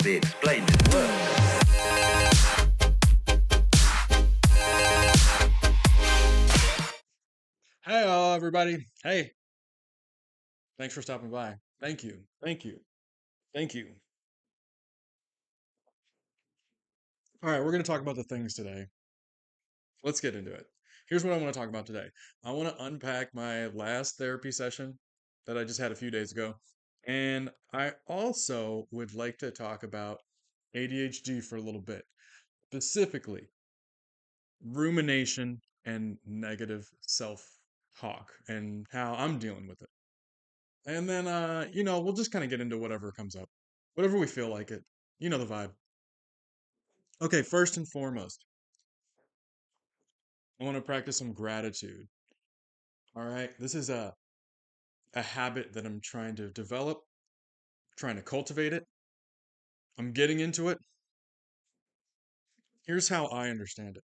be explained in words. Hey, everybody. Hey, thanks for stopping by. Thank you. Thank you. Thank you. All right, we're going to talk about the things today. Let's get into it. Here's what I want to talk about today. I want to unpack my last therapy session that I just had a few days ago. And I also would like to talk about ADHD for a little bit, specifically rumination and negative self talk and how I'm dealing with it. And then, we'll just kind of get into whatever comes up, whatever we feel like it. You know the vibe. Okay, first and foremost, I want to practice some gratitude. All right, this is a habit that I'm trying to develop, trying to cultivate it. I'm getting into it. Here's how I understand it.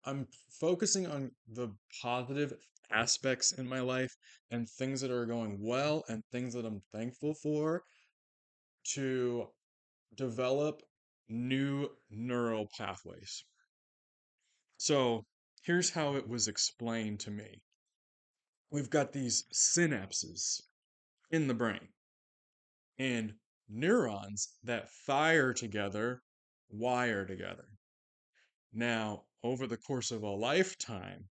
I'm focusing on the positive aspects in my life and things that are going well and things that I'm thankful for to develop new neural pathways. So here's how it was explained to me. We've got these synapses in the brain and neurons that fire together, wire together. Now, over the course of a lifetime,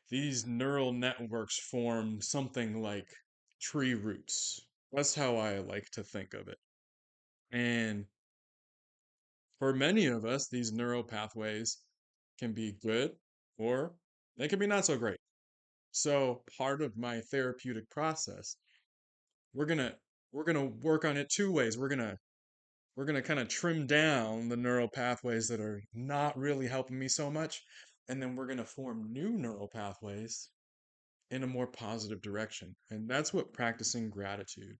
these neural networks form something like tree roots. That's how I like to think of it. And for many of us, these neural pathways can be good or they can be not so great. So part of my therapeutic process, we're gonna we're gonna work on it two ways. We're gonna kind of trim down the neural pathways that are not really helping me so much, and then we're gonna form new neural pathways in a more positive direction. And that's what practicing gratitude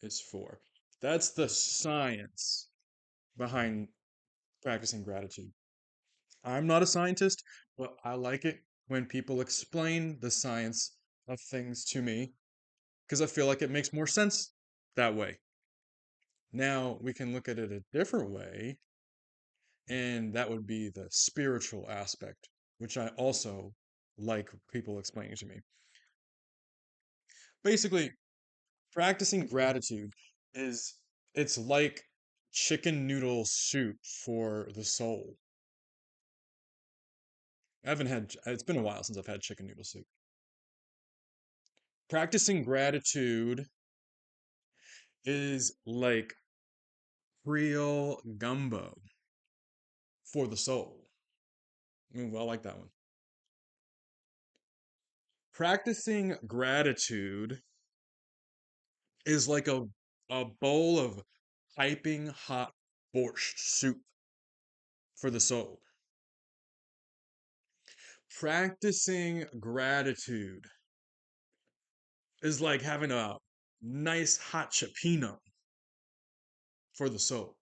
is for. That's the science behind practicing gratitude. I'm not a scientist, but I like it when people explain the science of things to me because I feel like it makes more sense that way. Now we can look at it a different way, and that would be the spiritual aspect, which I also like people explaining to me. Basically, practicing gratitude is it's like chicken noodle soup for the soul. It's been a while since I've had chicken noodle soup. Practicing gratitude is like Creole gumbo for the soul. Well, I like that one. Practicing gratitude is like a bowl of piping hot borscht soup for the soul. Practicing gratitude is like having a nice hot chipino for the soul.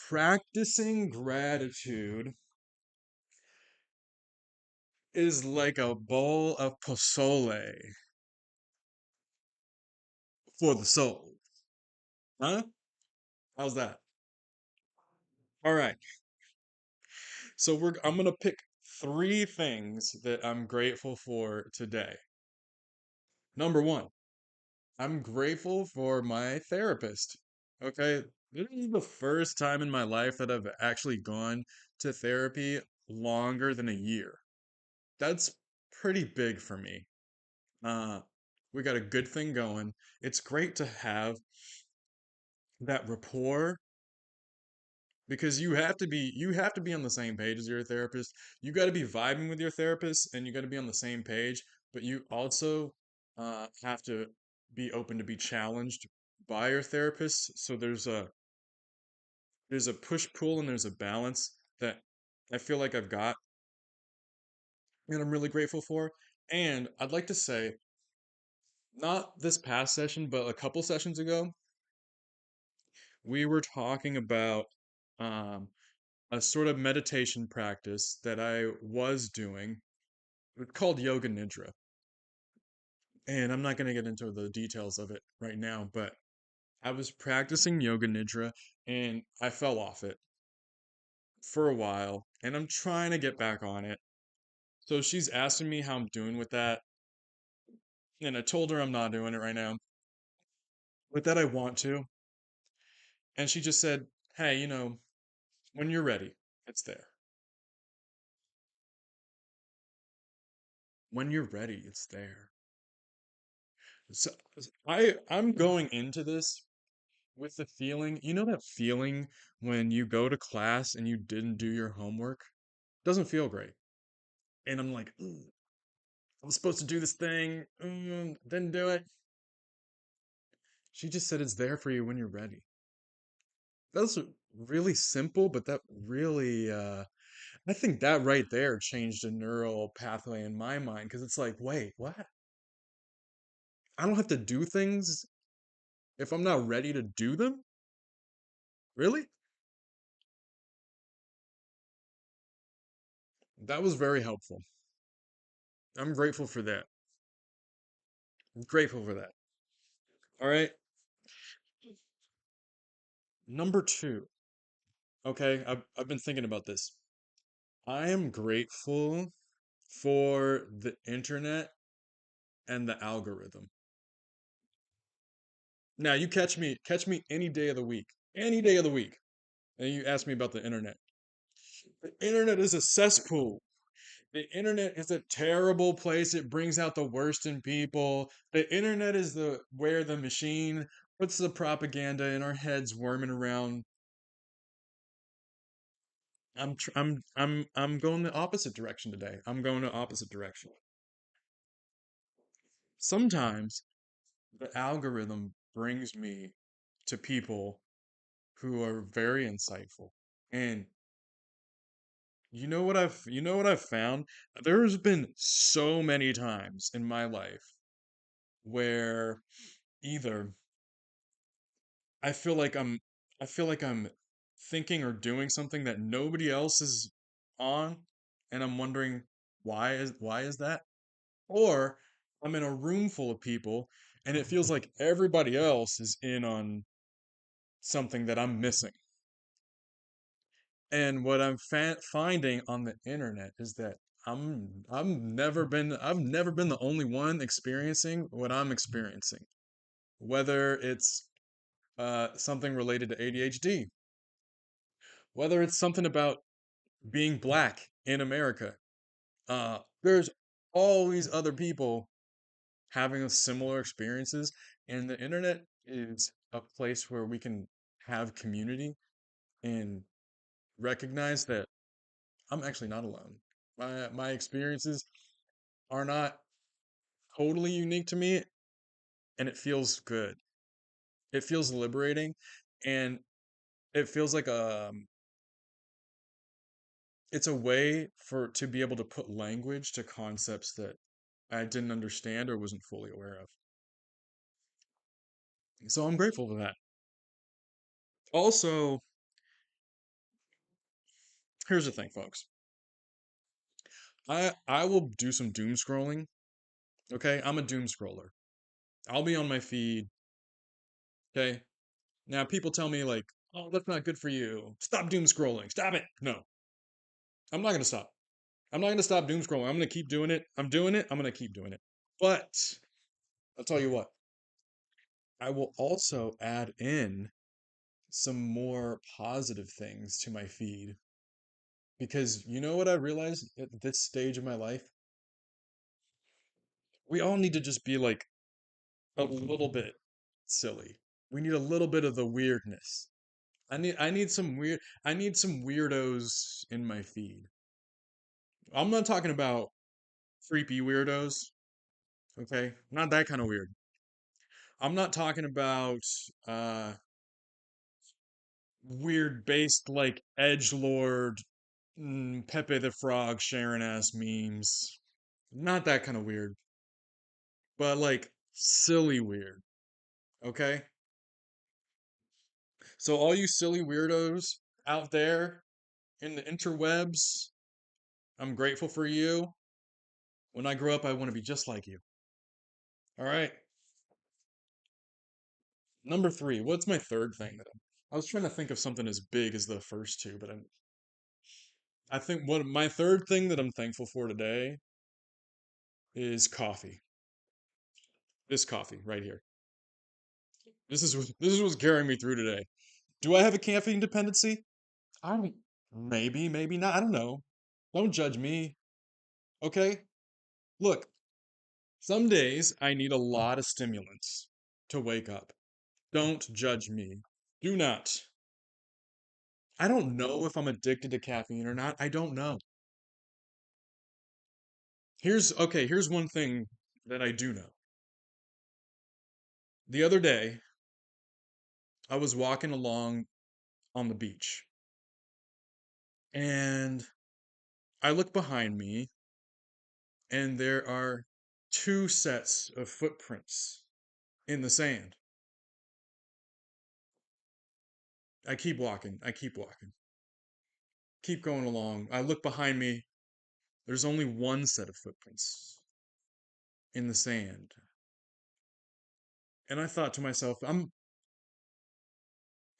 Practicing gratitude is like a bowl of pozole for the soul. Huh? How's that? All right. So I'm gonna pick three things that I'm grateful for today. Number one, I'm grateful for my therapist. Okay, this is the first time in my life that I've actually gone to therapy longer than a year. That's pretty big for me. Uh, we got a good thing going. It's great to have that rapport because you have to be on the same page as your therapist. You got to be vibing with your therapist and you got to be on the same page, but you also have to be open to be challenged by your therapist. So there's a push pull and there's a balance that I feel like I've got and I'm really grateful for. And I'd like to say, not this past session, but a couple sessions ago, we were talking about um, a sort of meditation practice that I was doing. It's called Yoga Nidra. And I'm not going to get into the details of it right now, but I was practicing yoga nidra and I fell off it for a while and I'm trying to get back on it. So she's asking me how I'm doing with that. And I told her I'm not doing it right now, but that I want to. And she just said, hey, when you're ready, it's there. When you're ready, it's there. So I'm going into this with the feeling, that feeling when you go to class and you didn't do your homework? Doesn't feel great. And I'm like, "Ugh, I'm supposed to do this thing, didn't do it." She just said it's there for you when you're ready. That's really simple, but that really, I think that right there changed a neural pathway in my mind because it's like, wait, what? I don't have to do things if I'm not ready to do them? Really? That was very helpful. I'm grateful for that. I'm grateful for that. All right. Number two. Okay, I've been thinking about this. I am grateful for the internet and the algorithm. Now you catch me any day of the week. Any day of the week. And you ask me about the internet. The internet is a cesspool. The internet is a terrible place. It brings out the worst in people. The internet is the where the machine puts the propaganda in our heads worming around. I'm going the opposite direction today. I'm going the opposite direction. Sometimes the algorithm brings me to people who are very insightful. And you know what I've found? There's been so many times in my life where either I feel like I'm I feel like I'm thinking or doing something that nobody else is on and I'm wondering why is that? Or I'm in a room full of people and it feels like everybody else is in on something that I'm missing. And what I'm finding on the internet is that I've never been the only one experiencing what I'm experiencing. Whether it's something related to ADHD, whether it's something about being black in America, there's always other people having similar experiences, and the internet is a place where we can have community and recognize that I'm actually not alone. My experiences are not totally unique to me, and it feels good. It feels liberating, and it feels like it's a way for to be able to put language to concepts that I didn't understand or wasn't fully aware of. So I'm grateful for that. Also, here's the thing, folks. I will do some doom scrolling. Okay, I'm a doom scroller. I'll be on my feed. Okay, now people tell me like, "Oh, that's not good for you. Stop doom scrolling. Stop it." No, I'm not gonna stop. I'm not gonna stop doom scrolling. I'm gonna keep doing it. I'm doing it. I'm gonna keep doing it. But I'll tell you what. I will also add in some more positive things to my feed because you know what I realized at this stage of my life? We all need to just be like a little bit silly. We need a little bit of the weirdness. I need some weirdos in my feed. I'm not talking about creepy weirdos, okay? Not that kind of weird. I'm not talking about uh weird based like edge lord Pepe the Frog sharing ass memes. Not that kind of weird, but like silly weird, okay? So all you silly weirdos out there in the interwebs, I'm grateful for you. When I grow up, I want to be just like you. All right. Number three. What's my third thing I was trying to think of something as big as the first two, but I think what my third thing that I'm thankful for today is coffee. This coffee right here. This is what's carrying me through today. Do I have a caffeine dependency? I don't. Maybe, maybe not. I don't know. Don't judge me. Okay? Look, some days I need a lot of stimulants to wake up. Don't judge me. Do not. I don't know if I'm addicted to caffeine or not. I don't know. Here's one thing that I do know. The other day, I was walking along on the beach and I look behind me and there are two sets of footprints in the sand. I keep walking. I keep walking. Keep going along. I look behind me. There's only one set of footprints in the sand. And I thought to myself, am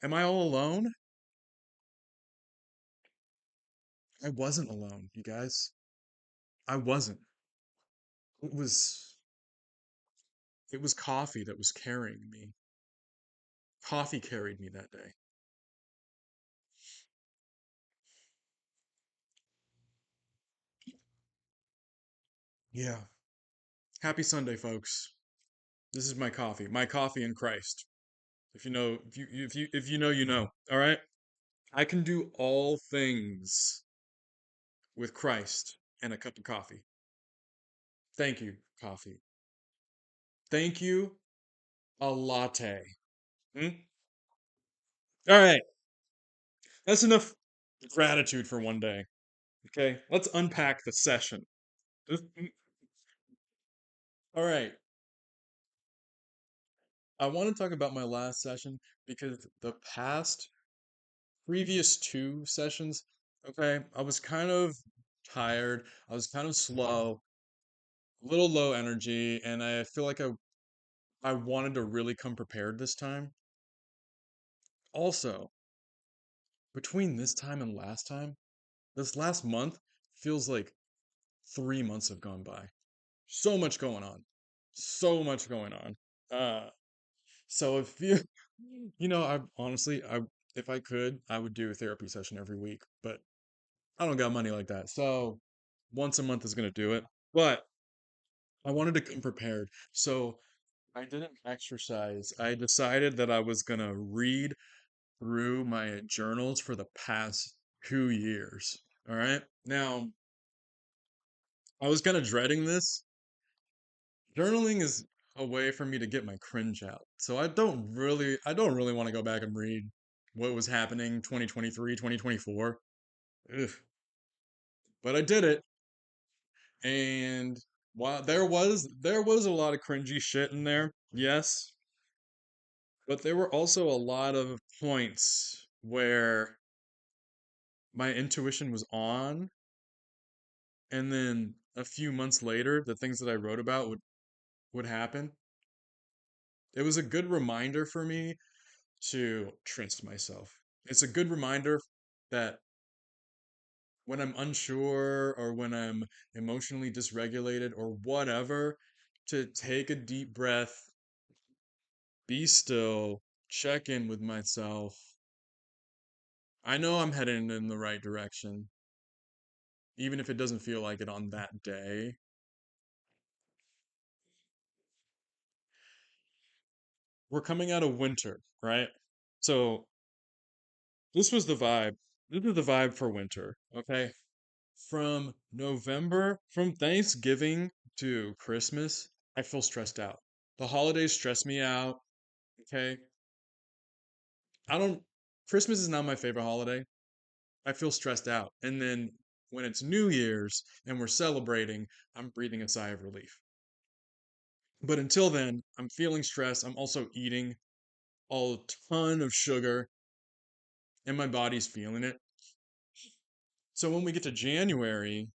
I all alone? I wasn't alone, you guys. I wasn't. It was it was coffee that was carrying me. Coffee carried me that day. Yeah. Happy Sunday, folks. This is my coffee. My coffee in Christ. If you know, you know. All right? I can do all things with Christ and a cup of coffee. Thank you, coffee. Thank you, a latte. Hmm? All right. That's enough gratitude for one day. Okay? Let's unpack the session. All right. I want to talk about my last session because the past previous two sessions, okay, I was kind of tired. I was kind of slow, a little low energy, and I feel like I wanted to really come prepared this time. Also, between this time and last time, this last month feels like 3 months have gone by. So much going on. So much going on. Uh, so if you, I honestly, if I could, I would do a therapy session every week, but I don't got money like that. So once a month is gonna do it. But I wanted to come prepared. So I didn't exercise. I decided that I was gonna read through my journals for the past 2 years. All right. Now, I was kind of dreading this. Journaling is a way for me to get my cringe out. So I don't really want to go back and read what was happening 2023, 2024. Ugh. But I did it, and while there was a lot of cringy shit in there, yes, but there were also a lot of points where my intuition was on, and then a few months later, the things that I wrote about would happen. It was a good reminder for me to trust myself. It's a good reminder that when I'm unsure or when I'm emotionally dysregulated or whatever, to take a deep breath, be still, check in with myself. I know I'm heading in the right direction, even if it doesn't feel like it on that day. We're coming out of winter, right? So this was the vibe. This is the vibe for winter, okay? From Thanksgiving to Christmas, I feel stressed out. The holidays stress me out, okay? I don't, Christmas is not my favorite holiday. I feel stressed out. And then when it's New Year's and we're celebrating, I'm breathing a sigh of relief. But until then, I'm feeling stressed. I'm also eating a ton of sugar and my body's feeling it. So when we get to January,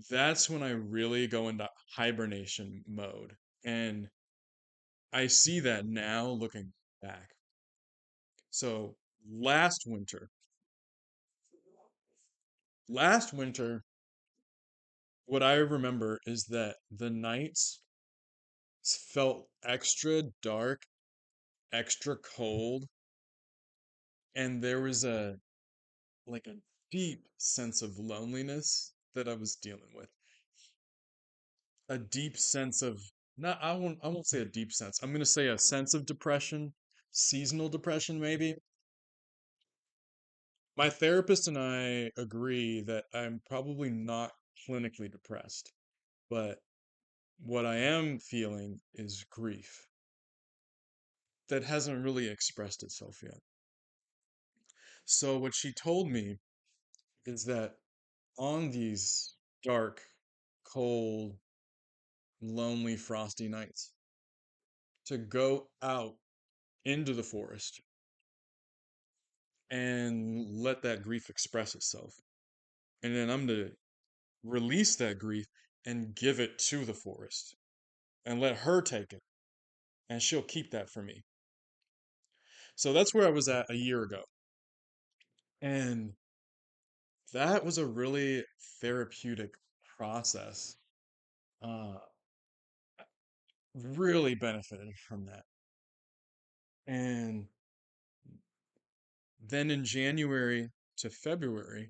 that's when I really go into hibernation mode. And I see that now looking back. So last winter, last winter, what I remember is that the nights felt extra dark, extra cold, and there was a deep sense of loneliness that I was dealing with. A deep sense of not I won't say a deep sense. I'm going to say a sense of depression, seasonal depression maybe. My therapist and I agree that I'm probably not clinically depressed, but what I am feeling is grief that hasn't really expressed itself yet. So what she told me is that on these dark, cold, lonely, frosty nights, to go out into the forest and let that grief express itself. And then I'm to release that grief and give it to the forest and let her take it. And she'll keep that for me. So that's where I was at a year ago. And that was a really therapeutic process. Uh, really benefited from that. And then in January to February,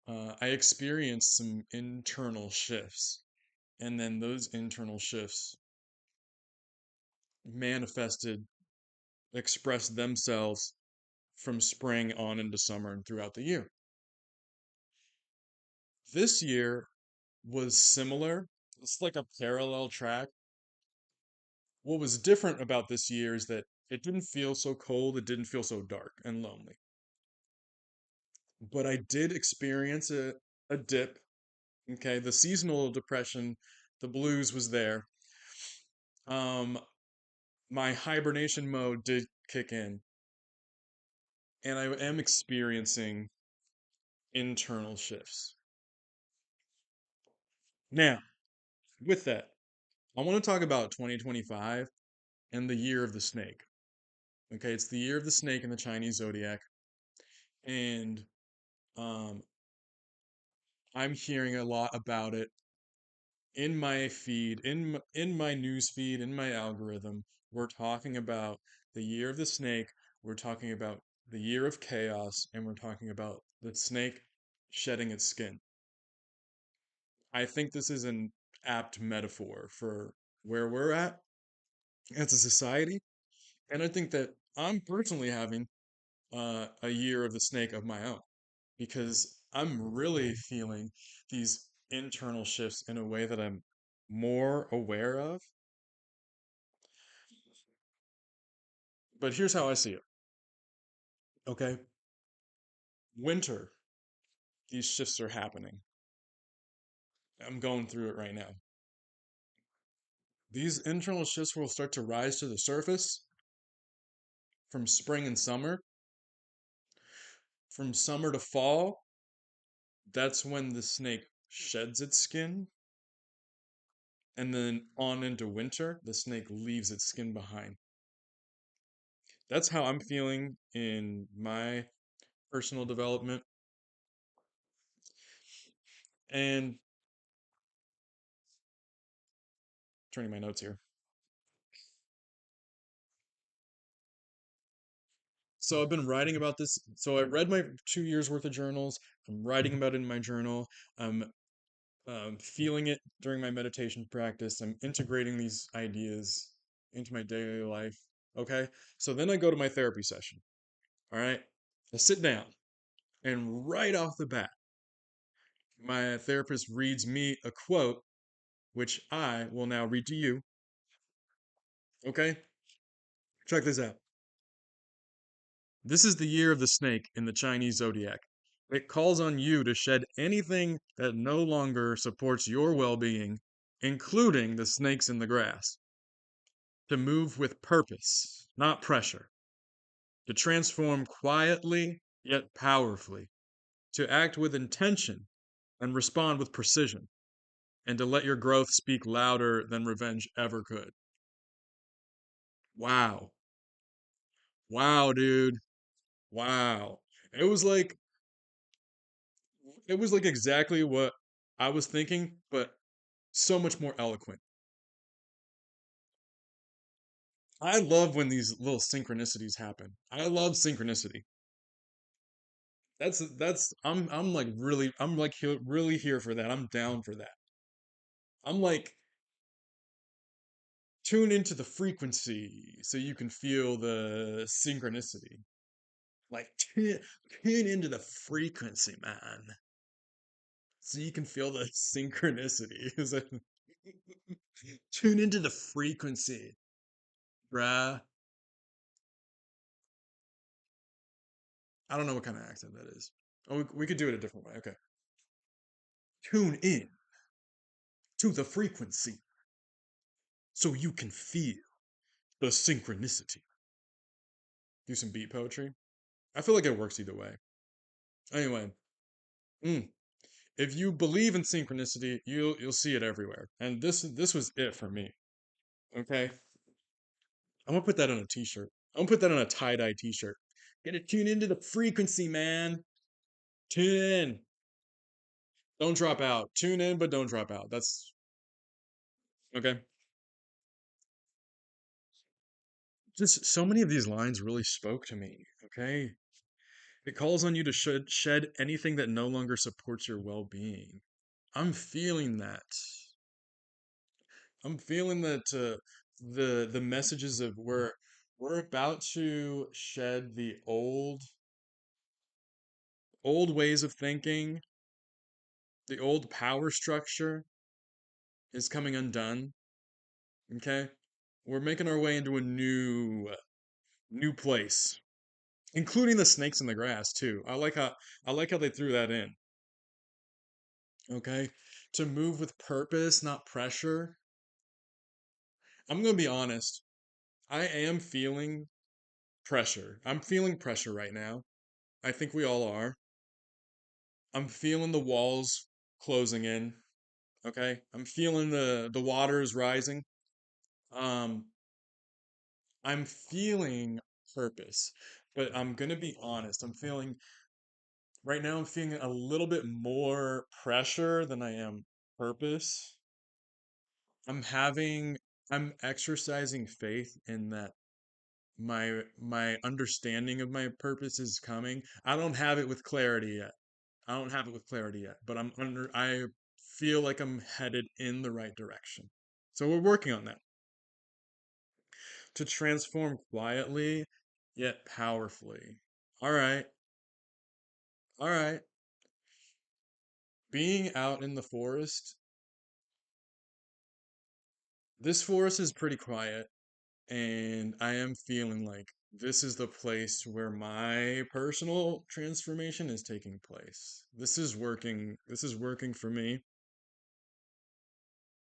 I experienced some internal shifts. And then those internal shifts manifested, expressed themselves from spring on into summer and throughout the year. This year was similar. It's like a parallel track. What was different about this year is that it didn't feel so cold, it didn't feel so dark and lonely. But I did experience a dip. Okay, the seasonal depression, the blues was there. Um, my hibernation mode did kick in, and I am experiencing internal shifts. Now, with that, I want to talk about 2025 and the year of the snake. Okay, it's the year of the snake in the Chinese zodiac, and um, I'm hearing a lot about it in my feed, in my news feed, in my algorithm. We're talking about the year of the snake. We're talking about the year of chaos, and we're talking about the snake shedding its skin. I think this is an apt metaphor for where we're at as a society, and I think that I'm personally having a year of the snake of my own because I'm really feeling these internal shifts in a way that I'm more aware of. But here's how I see it. Okay. Winter, these shifts are happening. I'm going through it right now. These internal shifts will start to rise to the surface from spring and summer. From summer to fall, that's when the snake sheds its skin. And then on into winter, the snake leaves its skin behind. That's how I'm feeling in my personal development. And turning my notes here. So I've been writing about this. So I read my 2 years worth of journals. I'm writing about it in my journal. I'm feeling it during my meditation practice. I'm integrating these ideas into my daily life. Okay. So then I go to my therapy session. All right. I sit down and right off the bat, my therapist reads me a quote, which I will now read to you. Okay. Check this out. This is the year of the snake in the Chinese zodiac. It calls on you to shed anything that no longer supports your well being, including the snakes in the grass. To move with purpose, not pressure. To transform quietly yet powerfully. To act with intention and respond with precision. And to let your growth speak louder than revenge ever could. Wow. Wow, dude. Wow. It was like it was like exactly what I was thinking, but so much more eloquent. I love when these little synchronicities happen. I love synchronicity. That's I'm like really I'm like really here for that. I'm down for that. I'm like tune into the frequency so you can feel the synchronicity. Like tune into the frequency, man, so you can feel the synchronicity. Tune into the frequency, bruh. I don't know what kind of accent that is. Oh, we could do it a different way. Okay. Tune in to the frequency so you can feel the synchronicity. Do some beat poetry. I feel like it works either way. Anyway, mm, if you believe in synchronicity, you'll see it everywhere. And this was it for me. Okay, I'm gonna put that on a t-shirt. I'm gonna put that on a tie-dye t-shirt. Gotta tune into the frequency, man. Tune in. Don't drop out. Tune in, but don't drop out. That's okay. Just so many of these lines really spoke to me. Okay, it calls on you to shed anything that no longer supports your well-being. I'm feeling that. I'm feeling that the messages of we're about to shed the old ways of thinking, the old power structure is coming undone. Okay, we're making our way into a new place, including the snakes in the grass too. I like how they threw that in. Okay, to move with purpose, not pressure. I'm gonna be honest. I am feeling pressure. I'm feeling pressure right now. I think we all are. I'm feeling the walls closing in. Okay. I'm feeling the waters rising. Um, I'm feeling purpose, but I'm gonna be honest. Right now I'm feeling a little bit more pressure than I am purpose. I'm having I'm exercising faith in that my understanding of my purpose is coming. I don't have it with clarity yet. I don't have it with clarity yet, but I feel like I'm headed in the right direction. So we're working on that to transform quietly yet powerfully. All right. All right. Being out in the forest, this forest is pretty quiet, and I am feeling like this is the place where my personal transformation is taking place. This is working. This is working for me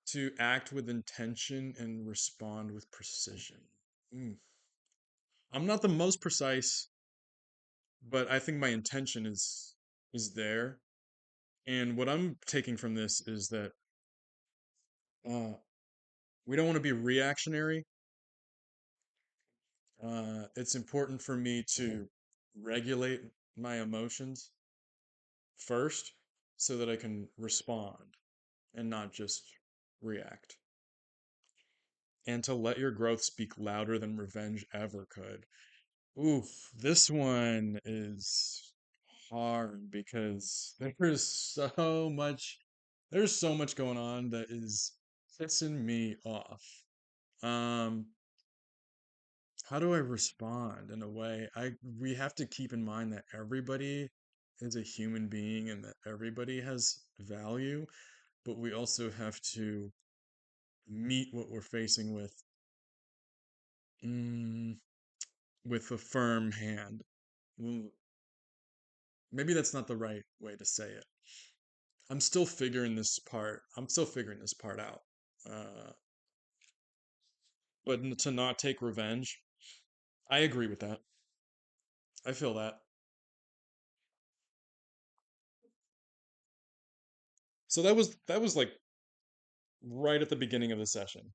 to act with intention and respond with precision. Mm. I'm not the most precise, but I think my intention is there. And what I'm taking from this is that uh, we don't want to be reactionary. It's important for me to regulate my emotions first so that I can respond and not just react. And to let your growth speak louder than revenge ever could. Oof, this one is hard because there's so much going on that is pissing me off. Um, how do I respond in a way? I We have to keep in mind that everybody is a human being and that everybody has value, but we also have to meet what we're facing mm, with a firm hand. Mm, maybe that's not the right way to say it. I'm still figuring this part out. Uh, but to not take revenge, I agree with that. I feel that. So that was like right at the beginning of the session.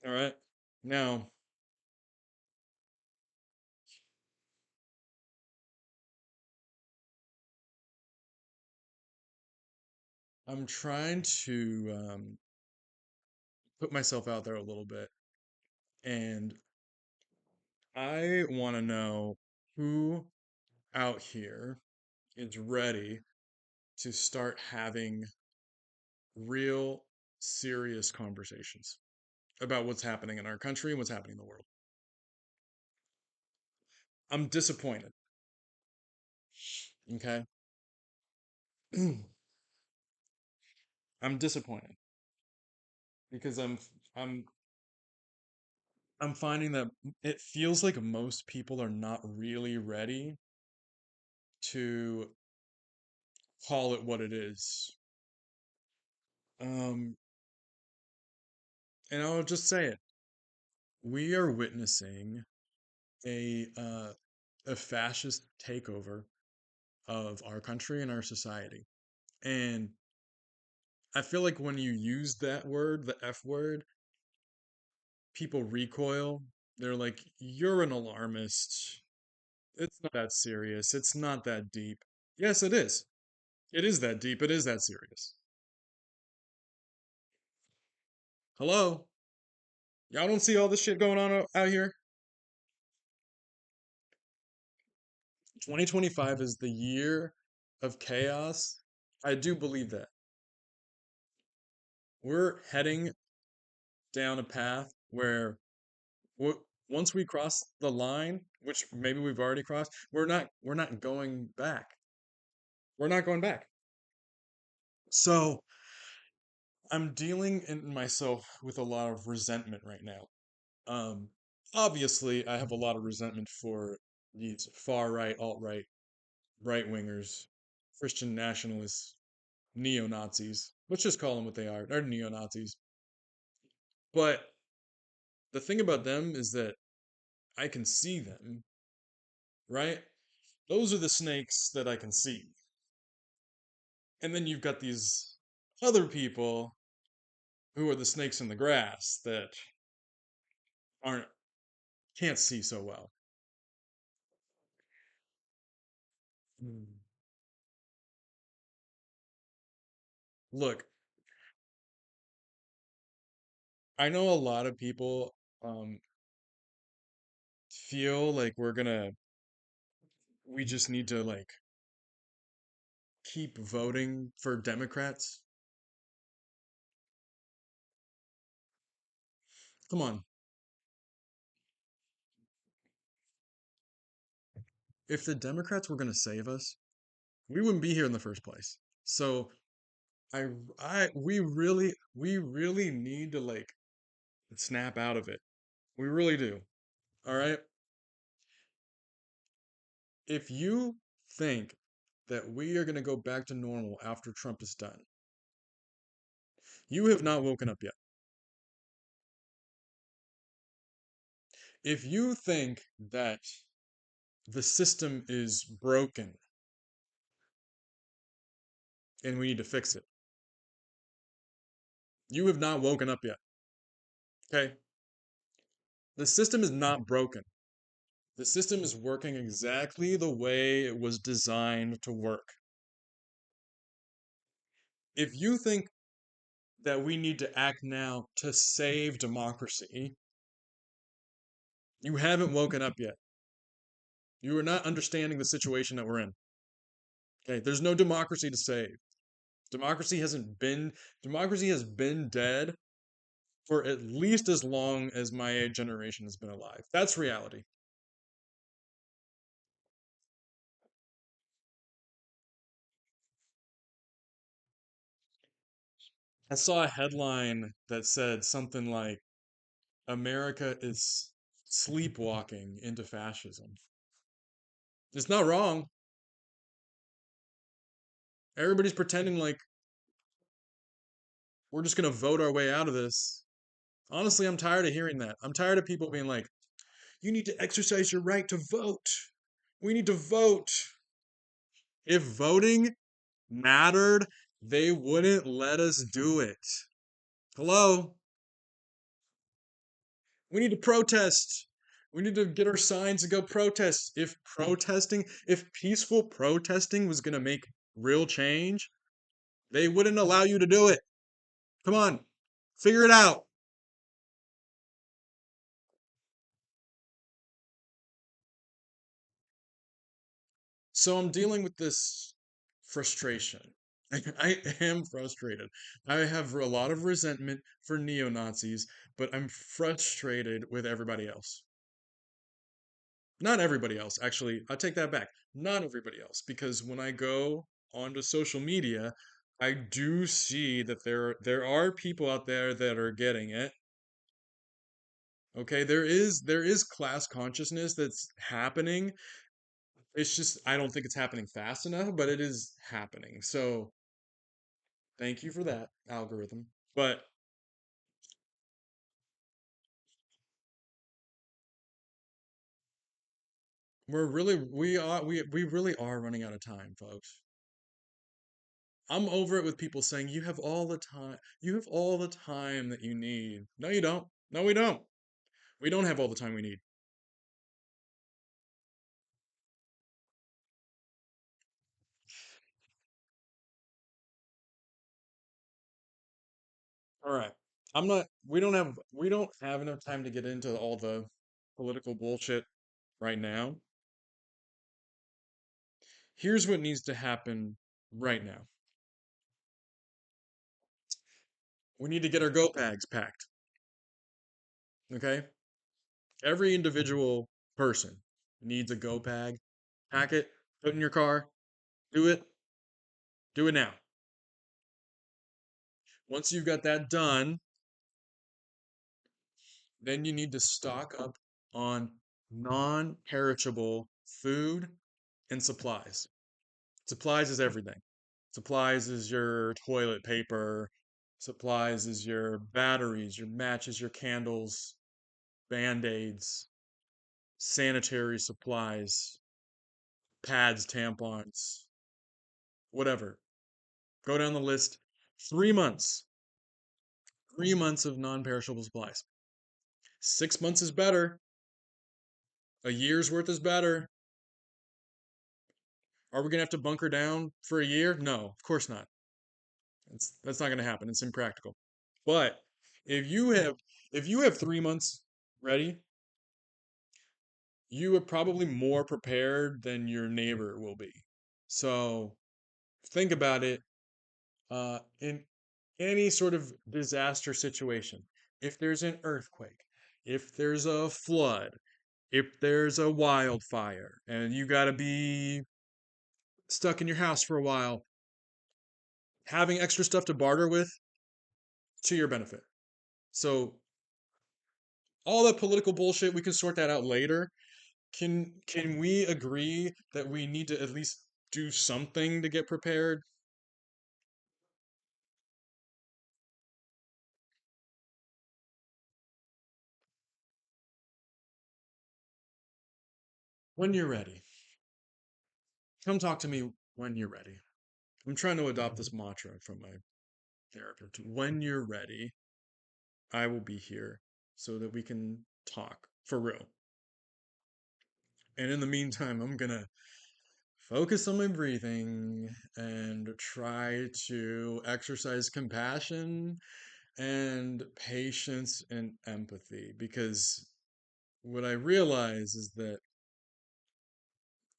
All right. Now, I'm trying to put myself out there a little bit, and I want to know who out here is ready to start having real, serious conversations about what's happening in our country and what's happening in the world. I'm disappointed. Okay. I'm disappointed because I'm I'm finding that it feels like most people are not really ready to call it what it is. Um, and I'll just say it. We are witnessing a a fascist takeover of our country and our society. And I feel like when you use that word, the F word, people recoil. They're like, "You're an alarmist. It's not that serious. It's not that deep." Yes, it is. It is that deep. It is that serious. Hello? Y'all don't see all this shit going on out here? 2025 is the year of chaos. I do believe that. We're heading down a path where once we cross the line, which maybe we've already crossed, we're not going back. We're not going back. So, I'm dealing in myself with a lot of resentment right now. Um, Obviously, I have a lot of resentment for these far right, alt right, right wingers, Christian nationalists, neo Nazis. Let's just call them what they are. They're neo Nazis. But the thing about them is that I can see them, right? Those are the snakes that I can see. And then you've got these other people who are the snakes in the grass that aren't can't see so well. Hmm. Look, I know a lot of people feel like we just need to like keep voting for Democrats. Come on. If the Democrats were going to save us, we wouldn't be here in the first place. So we really need to like snap out of it. We really do. All right. If you think that we are going to go back to normal after Trump is done, you have not woken up yet. If you think that the system is broken and we need to fix it, you have not woken up yet. Okay? The system is not broken. The system is working exactly the way it was designed to work. If you think that we need to act now to save democracy, you haven't woken up yet. You are not understanding the situation that we're in. Okay, there's no democracy to save. Democracy has been dead for at least as long as my generation has been alive. That's reality. I saw a headline that said something like America is sleepwalking into fascism. It's not wrong. Everybody's pretending like we're just going to vote our way out of this. Honestly, I'm tired of hearing that. I'm tired of people being like, you need to exercise your right to vote. We need to vote. If voting mattered, they wouldn't let us do it. Hello? We need to protest. We need to get our signs and go protest. If peaceful protesting was going to make real change, they wouldn't allow you to do it. Come on, figure it out. So I'm dealing with this frustration. I am frustrated. I have a lot of resentment for neo Nazis, but I'm frustrated with everybody else. Not everybody else, actually. I take that back. Not everybody else, because when I go onto social media, I do see that there are people out there that are getting it. Okay, there is class consciousness that's happening. It's just I don't think it's happening fast enough, but it is happening. So thank you for that algorithm. But we really are running out of time, folks. I'm over it with people saying you have all the time. You have all the time that you need. No, you don't. No, we don't. We don't have all the time we need. All right. I'm not we don't have enough time to get into all the political bullshit right now. Here's what needs to happen right now. We need to get our go bags packed. Okay? Every individual person needs a go bag. Pack it, put it in your car. Do it. Do it now. Once you've got that done, then you need to stock up on non-perishable food and supplies. Supplies is everything. Supplies is your toilet paper. Supplies is your batteries, your matches, your candles, band-aids, sanitary supplies, pads, tampons, whatever. Go down the list. 3 months. 3 months of non-perishable supplies. 6 months is better. A year's worth is better. Are we gonna have to bunker down for a year? No, of course not. That's not gonna happen. It's impractical. But if you have if you have 3 months ready, you are probably more prepared than your neighbor will be. So think about it. In any sort of disaster situation, if there's an earthquake, if there's a flood, if there's a wildfire, and you got to be stuck in your house for a while, having extra stuff to barter with to your benefit. So all that political bullshit, we can sort that out later. Can we agree that we need to at least do something to get prepared? When you're ready. Come talk to me when you're ready. I'm trying to adopt this mantra from my therapist. When you're ready, I will be here so that we can talk for real. And in the meantime, I'm gonna focus on my breathing and try to exercise compassion and patience and empathy because what I realize is that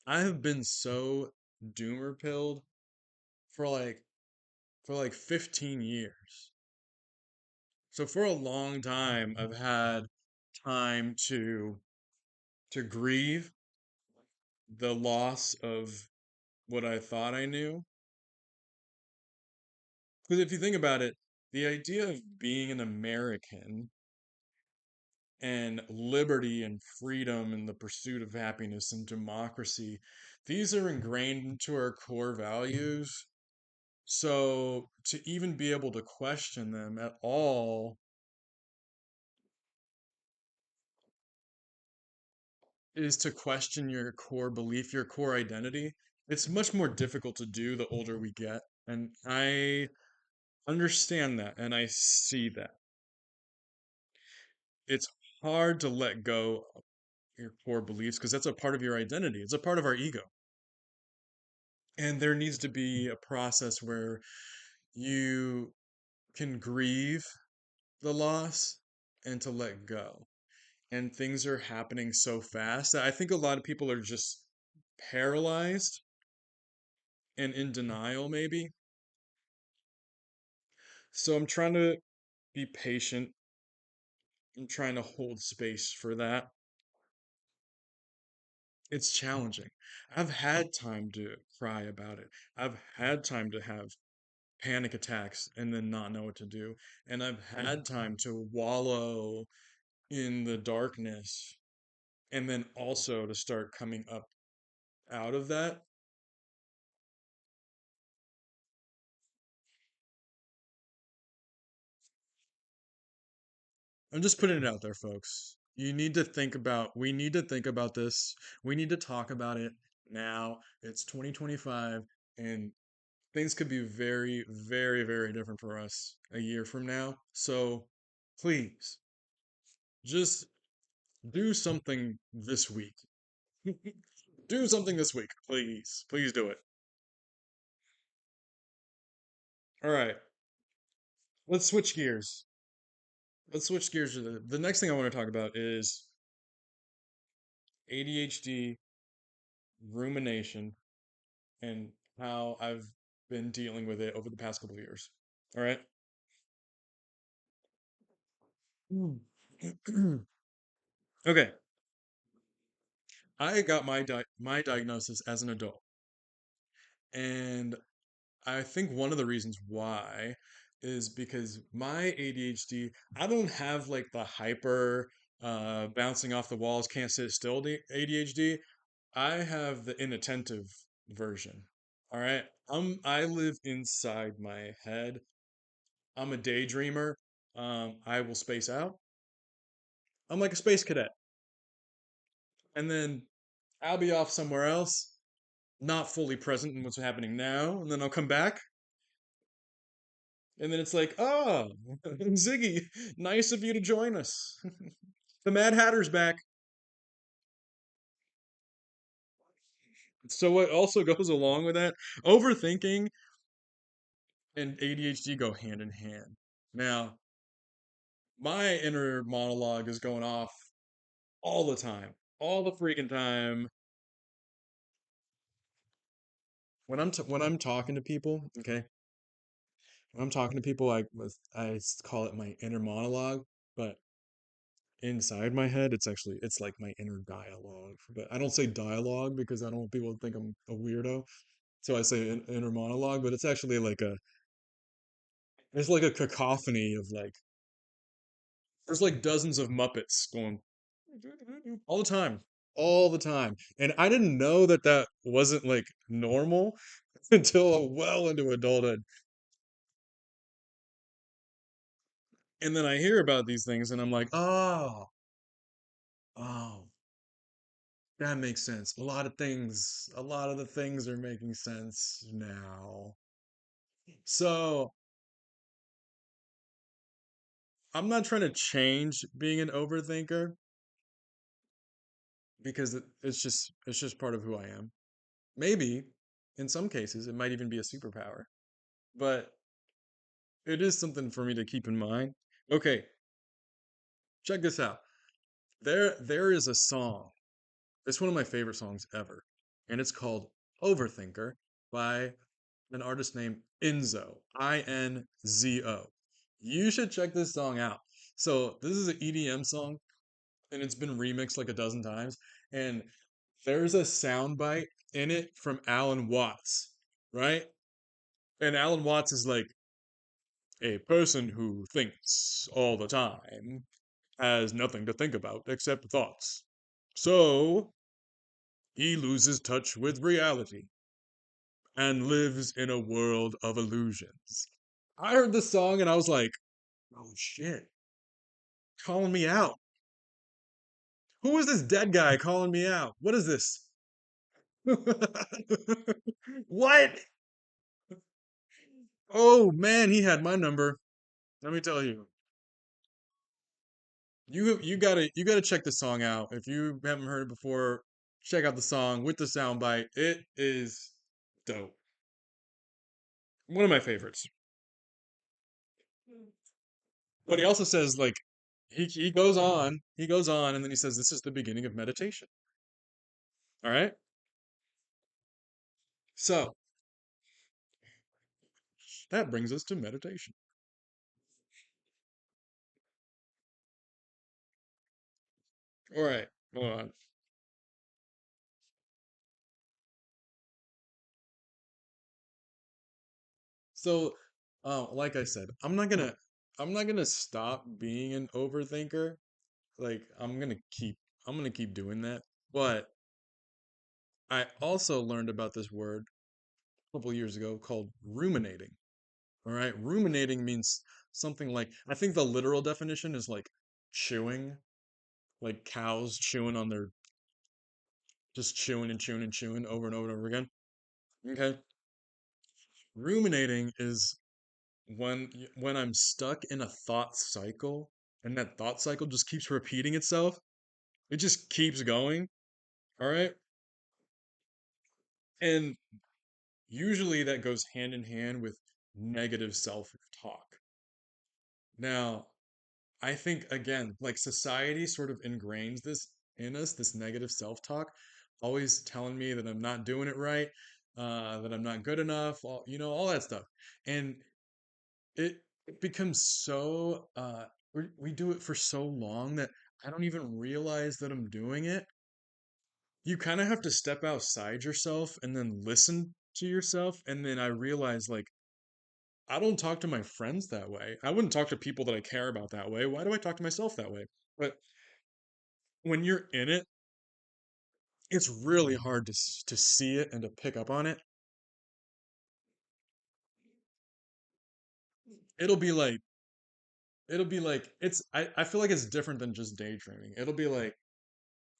I have been so doomer pilled for like 15 years. So for a long time I've had time to grieve the loss of what I thought I knew. Because if you think about it, the idea of being an American and liberty and freedom and the pursuit of happiness and democracy, these are ingrained into our core values. So to even be able to question them at all is to question your core belief, your core identity. It's much more difficult to do the older we get. And I understand that and I see that. It's hard to let go of your core beliefs because that's a part of your identity. It's a part of our ego. And there needs to be a process where you can grieve the loss and to let go. And things are happening so fast that I think a lot of people are just paralyzed and in denial, maybe. So I'm trying to be patient. I'm trying to hold space for that. It's challenging. I've had time to cry about it. I've had time to have panic attacks and then not know what to do. And I've had time to wallow in the darkness and then also to start coming up out of that. I'm just putting it out there, folks. We need to think about this. We need to talk about it now. It's 2025 and things could be very, very, very different for us a year from now. So please just do something this week. Do something this week, please. Please do it. All right, let's switch gears. Let's switch gears to the next thing I want to talk about is ADHD, rumination, and how I've been dealing with it over the past couple of years. All right. Mm. Okay. I got my diagnosis as an adult, and I think one of the reasons why is because my ADHD, I don't have like the hyper bouncing off the walls, can't sit still ADHD. I have the inattentive version. All right. I live inside my head. I'm a daydreamer. I will space out. I'm like a space cadet. And then I'll be off somewhere else, not fully present in what's happening now, and then I'll come back. And then it's like, oh, Ziggy, nice of you to join us. The Mad Hatter's back. So what also goes along with that, overthinking and ADHD go hand in hand. Now, my inner monologue is going off all the time, all the freaking time. When I'm talking to people, okay, when I'm talking to people, call it my inner monologue, but inside my head, it's like my inner dialogue. But I don't say dialogue because I don't want people to think I'm a weirdo. So I say inner monologue, but it's like a cacophony of like there's like dozens of Muppets going all the time, all the time. And I didn't know that that wasn't like normal until well into adulthood. And then I hear about these things and I'm like, oh, that makes sense. A lot of the things are making sense now. So I'm not trying to change being an overthinker because it's just part of who I am. Maybe in some cases it might even be a superpower, but it is something for me to keep in mind. Okay, check this out. There is a song. It's one of my favorite songs ever, and it's called Overthinker by an artist named Inzo, Inzo. You should check this song out. So, this is an EDM song and it's been remixed like a dozen times and there's a soundbite in it from Alan Watts, right? And Alan Watts is like a person who thinks all the time has nothing to think about except thoughts. So, he loses touch with reality and lives in a world of illusions. I heard this song and I was like, oh shit, calling me out. Who is this dead guy calling me out? What is this? What? Oh man, he had my number. Let me tell you. You gotta check the song out. If you haven't heard it before, check out the song with the soundbite. It is dope. One of my favorites. But he also says like he goes on, and then he says this is the beginning of meditation. All right. So that brings us to meditation. All right. Hold on. So, like I said, I'm not gonna stop being an overthinker. Like I'm gonna keep doing that. But I also learned about this word a couple years ago called ruminating. All right, ruminating means something like I think the literal definition is like chewing, like cows chewing on their just chewing and chewing and chewing over and over and over again. Okay, ruminating is when I'm stuck in a thought cycle and that thought cycle just keeps repeating itself. It just keeps going. All right, and usually that goes hand in hand with negative self-talk. Now, I think again, like society sort of ingrains this in us, this negative self-talk, always telling me that I'm not doing it right, that I'm not good enough, all that stuff. And it becomes so we do it for so long that I don't even realize that I'm doing it. You kind of have to step outside yourself and then listen to yourself. And then I realize like I don't talk to my friends that way. I wouldn't talk to people that I care about that way. Why do I talk to myself that way? But when you're in it, it's really hard to see it and to pick up on it. It'll be like I feel like it's different than just daydreaming. It'll be like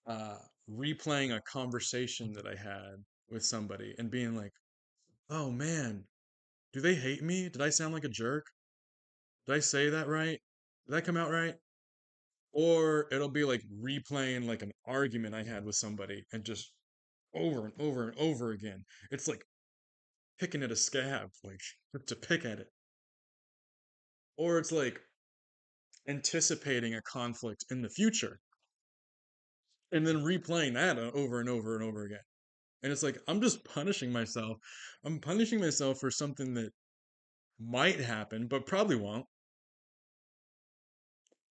uh replaying a conversation that I had with somebody and being like, "Oh man, do they hate me? Did I sound like a jerk? Did I say that right? Did that come out right?" Or it'll be like replaying like an argument I had with somebody and just over and over and over again. It's like picking at a scab, like to pick at it. Or it's like anticipating a conflict in the future and then replaying that over and over and over again. And it's like I'm just punishing myself. I'm punishing myself for something that might happen, but probably won't.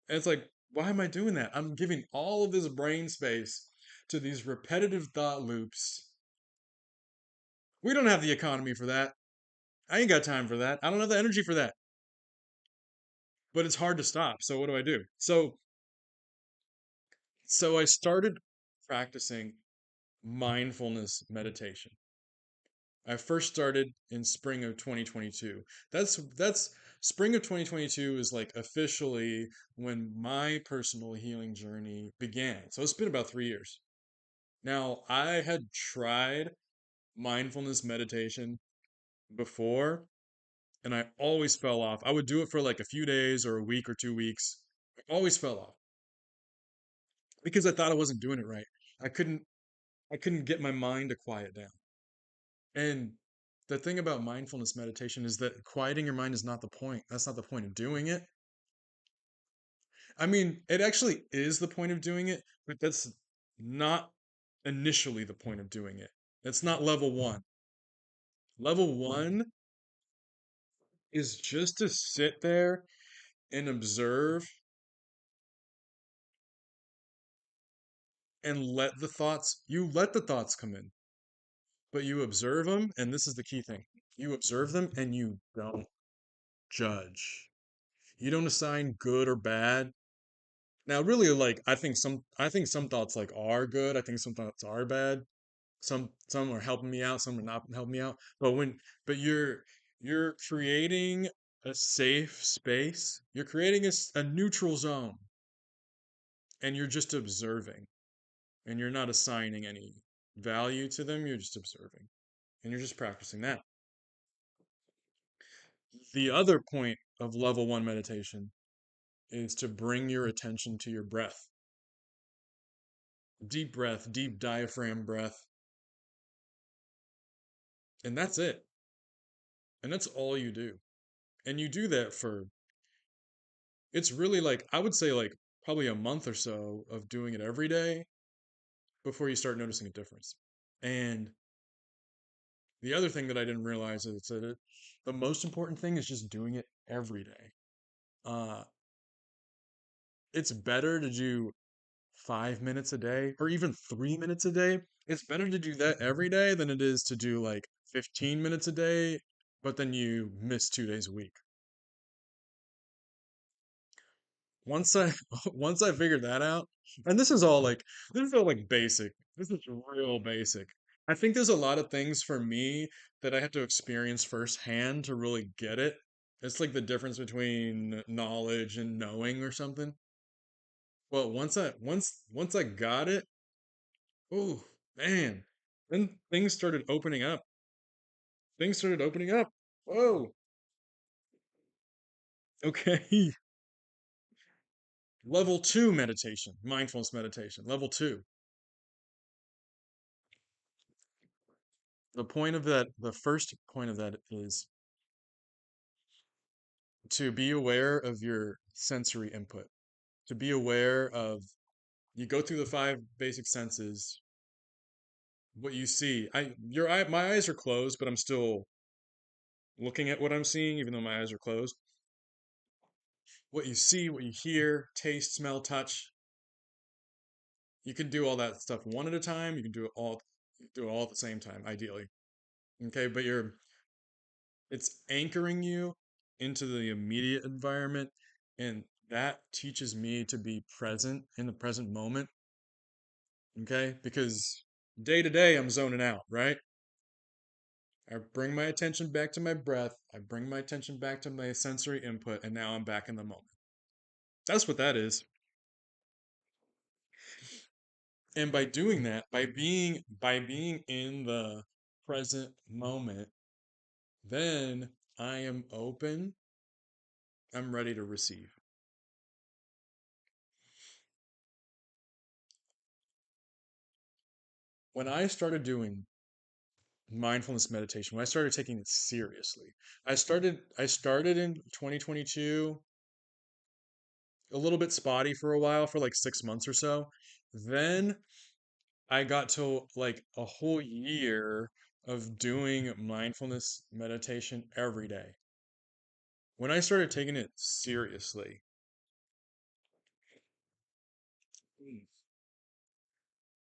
And it's like, why am I doing that? I'm giving all of this brain space to these repetitive thought loops. We don't have the economy for that. I ain't got time for that. I don't have the energy for that. But it's hard to stop. So what do I do? So I started practicing mindfulness meditation. I first started in spring of 2022. That's spring of 2022 is like officially when my personal healing journey began. So it's been about 3 years. Now, I had tried mindfulness meditation before and I always fell off. I would do it for like a few days or a week or 2 weeks. I always fell off because I thought I wasn't doing it right. I couldn't I couldn't get my mind to quiet down. And the thing about mindfulness meditation is that quieting your mind is not the point. That's not the point of doing it. I mean, it actually is the point of doing it, but that's not initially the point of doing it. That's not level one. Level one is just to sit there and observe and let the thoughts come in, but you observe them. And this is the key thing, you observe them and you don't judge. You don't assign good or bad. Now, really, like I think some thoughts like are good. I think some thoughts are bad. Some are helping me out. Some are not helping me out. But you're creating a safe space. You're creating a neutral zone, and you're just observing, and you're not assigning any value to them. You're just observing, and you're just practicing that. The other point of level one meditation is to bring your attention to your breath. Deep breath, deep diaphragm breath, and that's it. And that's all you do. And you do that for, it's really like, I would say like probably a month or so of doing it every day before you start noticing a difference. And the other thing that I didn't realize is that the most important thing is just doing it every day. Uh, it's better to do 5 minutes a day or even 3 minutes a day. It's better to do that every day than it is to do like 15 minutes a day, but then you miss 2 days a week. Once I once I figured that out, and this is all like basic. This is real basic. I think there's a lot of things for me that I have to experience firsthand to really get it. It's like the difference between knowledge and knowing or something. Well, once I got it, oh man, then things started opening up. Things started opening up. Whoa. Okay. Level 2 meditation, mindfulness meditation. Level 2. The first point of that is to be aware of your sensory input. To be aware of, you go through the five basic senses, what you see. My eyes are closed, but I'm still looking at what I'm seeing, even though my eyes are closed. What you see, what you hear, taste, smell, touch. You can do all that stuff one at a time. You can do it all at the same time, ideally. Okay, but it's anchoring you into the immediate environment, and that teaches me to be present in the present moment. Okay, because day to day I'm zoning out, right? I bring my attention back to my breath, I bring my attention back to my sensory input, and now I'm back in the moment. That's what that is. And by doing that, by being in the present moment, then I am open, I'm ready to receive. When I started doing mindfulness meditation, when I started taking it seriously, I started in 2022, a little bit spotty for a while, for like 6 months or so. Then I got to like a whole year of doing mindfulness meditation every day. When I started taking it seriously,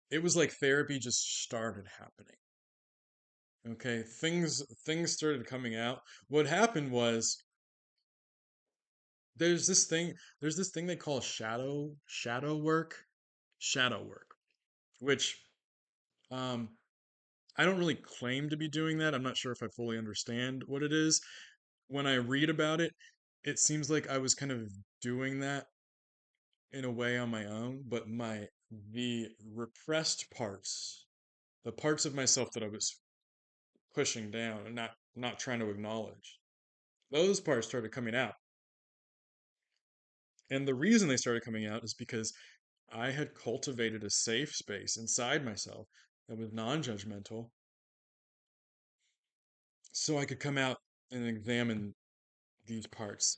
it was like therapy just started happening. Okay, things started coming out. What happened was, there's this thing they call shadow work, which um I don't really claim to be doing that. I'm not sure if I fully understand what it is. When I read about it, it seems like I was kind of doing that in a way on my own, but the repressed parts, the parts of myself that I was pushing down and not trying to acknowledge, those parts started coming out. And the reason they started coming out is because I had cultivated a safe space inside myself that was non-judgmental, so I could come out and examine these parts.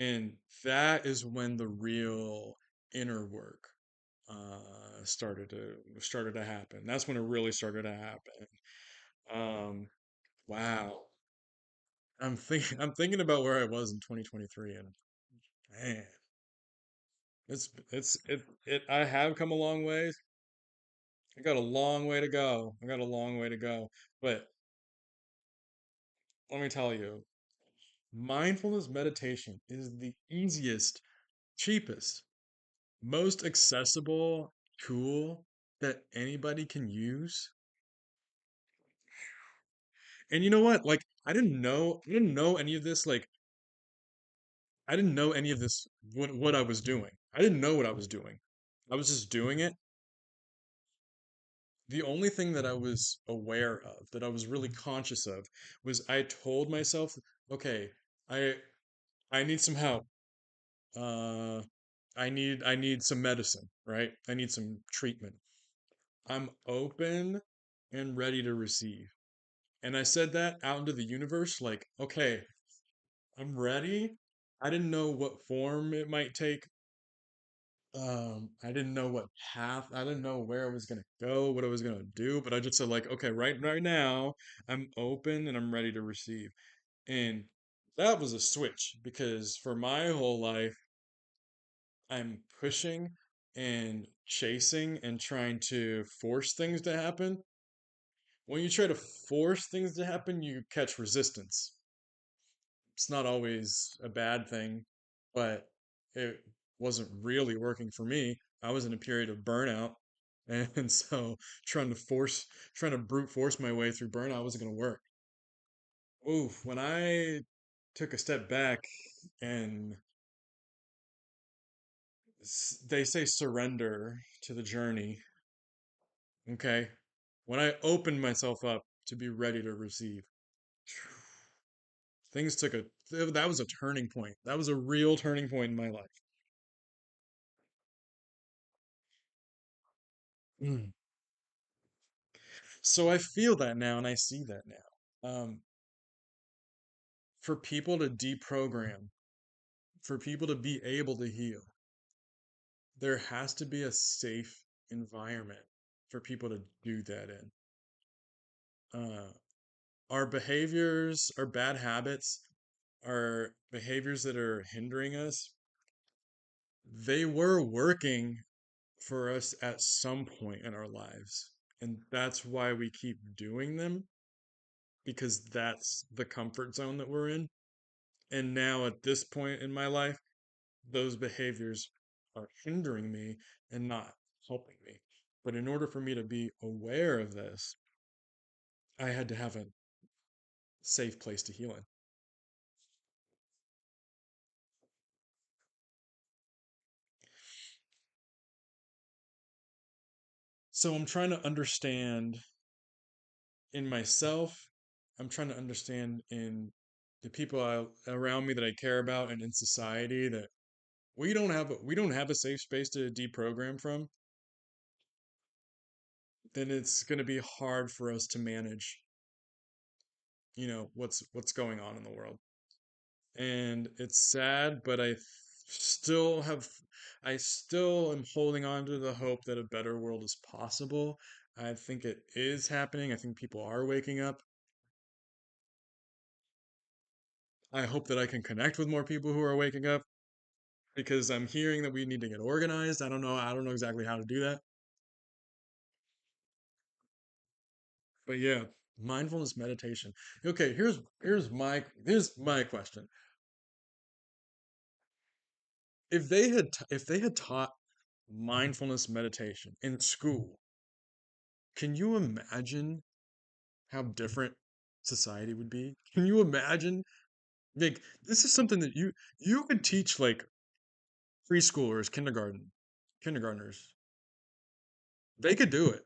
And that is when the real inner work started to happen. That's when it really started to happen. Um, wow. I'm thinking about where I was in 2023, and man, I have come a long ways. I got a long way to go. I got a long way to go. But let me tell you, mindfulness meditation is the easiest, cheapest, most accessible tool that anybody can use. And you know what? Like, I didn't know any of this. Like, I didn't know any of this, what I was doing. I didn't know what I was doing. I was just doing it. The only thing that I was aware of, that I was really conscious of, was I told myself, okay, I I need some help. Uh, I need some medicine, right? I need some treatment. I'm open and ready to receive. And I said that out into the universe, like, okay, I'm ready. I didn't know what form it might take. I didn't know what path, I didn't know where I was gonna go, what I was gonna do, but I just said like, okay, right now, I'm open and I'm ready to receive. And that was a switch because for my whole life, I'm pushing and chasing and trying to force things to happen. When you try to force things to happen, you catch resistance. It's not always a bad thing, but it wasn't really working for me. I was in a period of burnout. And so trying to brute force my way through burnout wasn't going to work. Oof, when I took a step back and they say surrender to the journey, okay? When I opened myself up to be ready to receive, things took a, that was a turning point. That was a real turning point in my life. Mm. So I feel that now and I see that now. For people to deprogram, for people to be able to heal, there has to be a safe environment for people to do that in. Uh, our behaviors, our bad habits, our behaviors that are hindering us, they were working for us at some point in our lives. And that's why we keep doing them, because that's the comfort zone that we're in. And now at this point in my life, those behaviors are hindering me and not helping me. But in order for me to be aware of this, I had to have a safe place to heal in. So I'm trying to understand in myself, I'm trying to understand in the people around me that I care about and in society that we don't have a safe space to deprogram from, then it's going to be hard for us to manage, what's going on in the world. And it's sad, but I still am holding on to the hope that a better world is possible. I think it is happening. I think people are waking up. I hope that I can connect with more people who are waking up because I'm hearing that we need to get organized. I don't know exactly how to do that. But yeah, mindfulness meditation. Okay, here's my question. If they had taught mindfulness meditation in school, can you imagine how different society would be? Can you imagine? Like, this is something that you could teach like preschoolers, kindergartners. They could do it.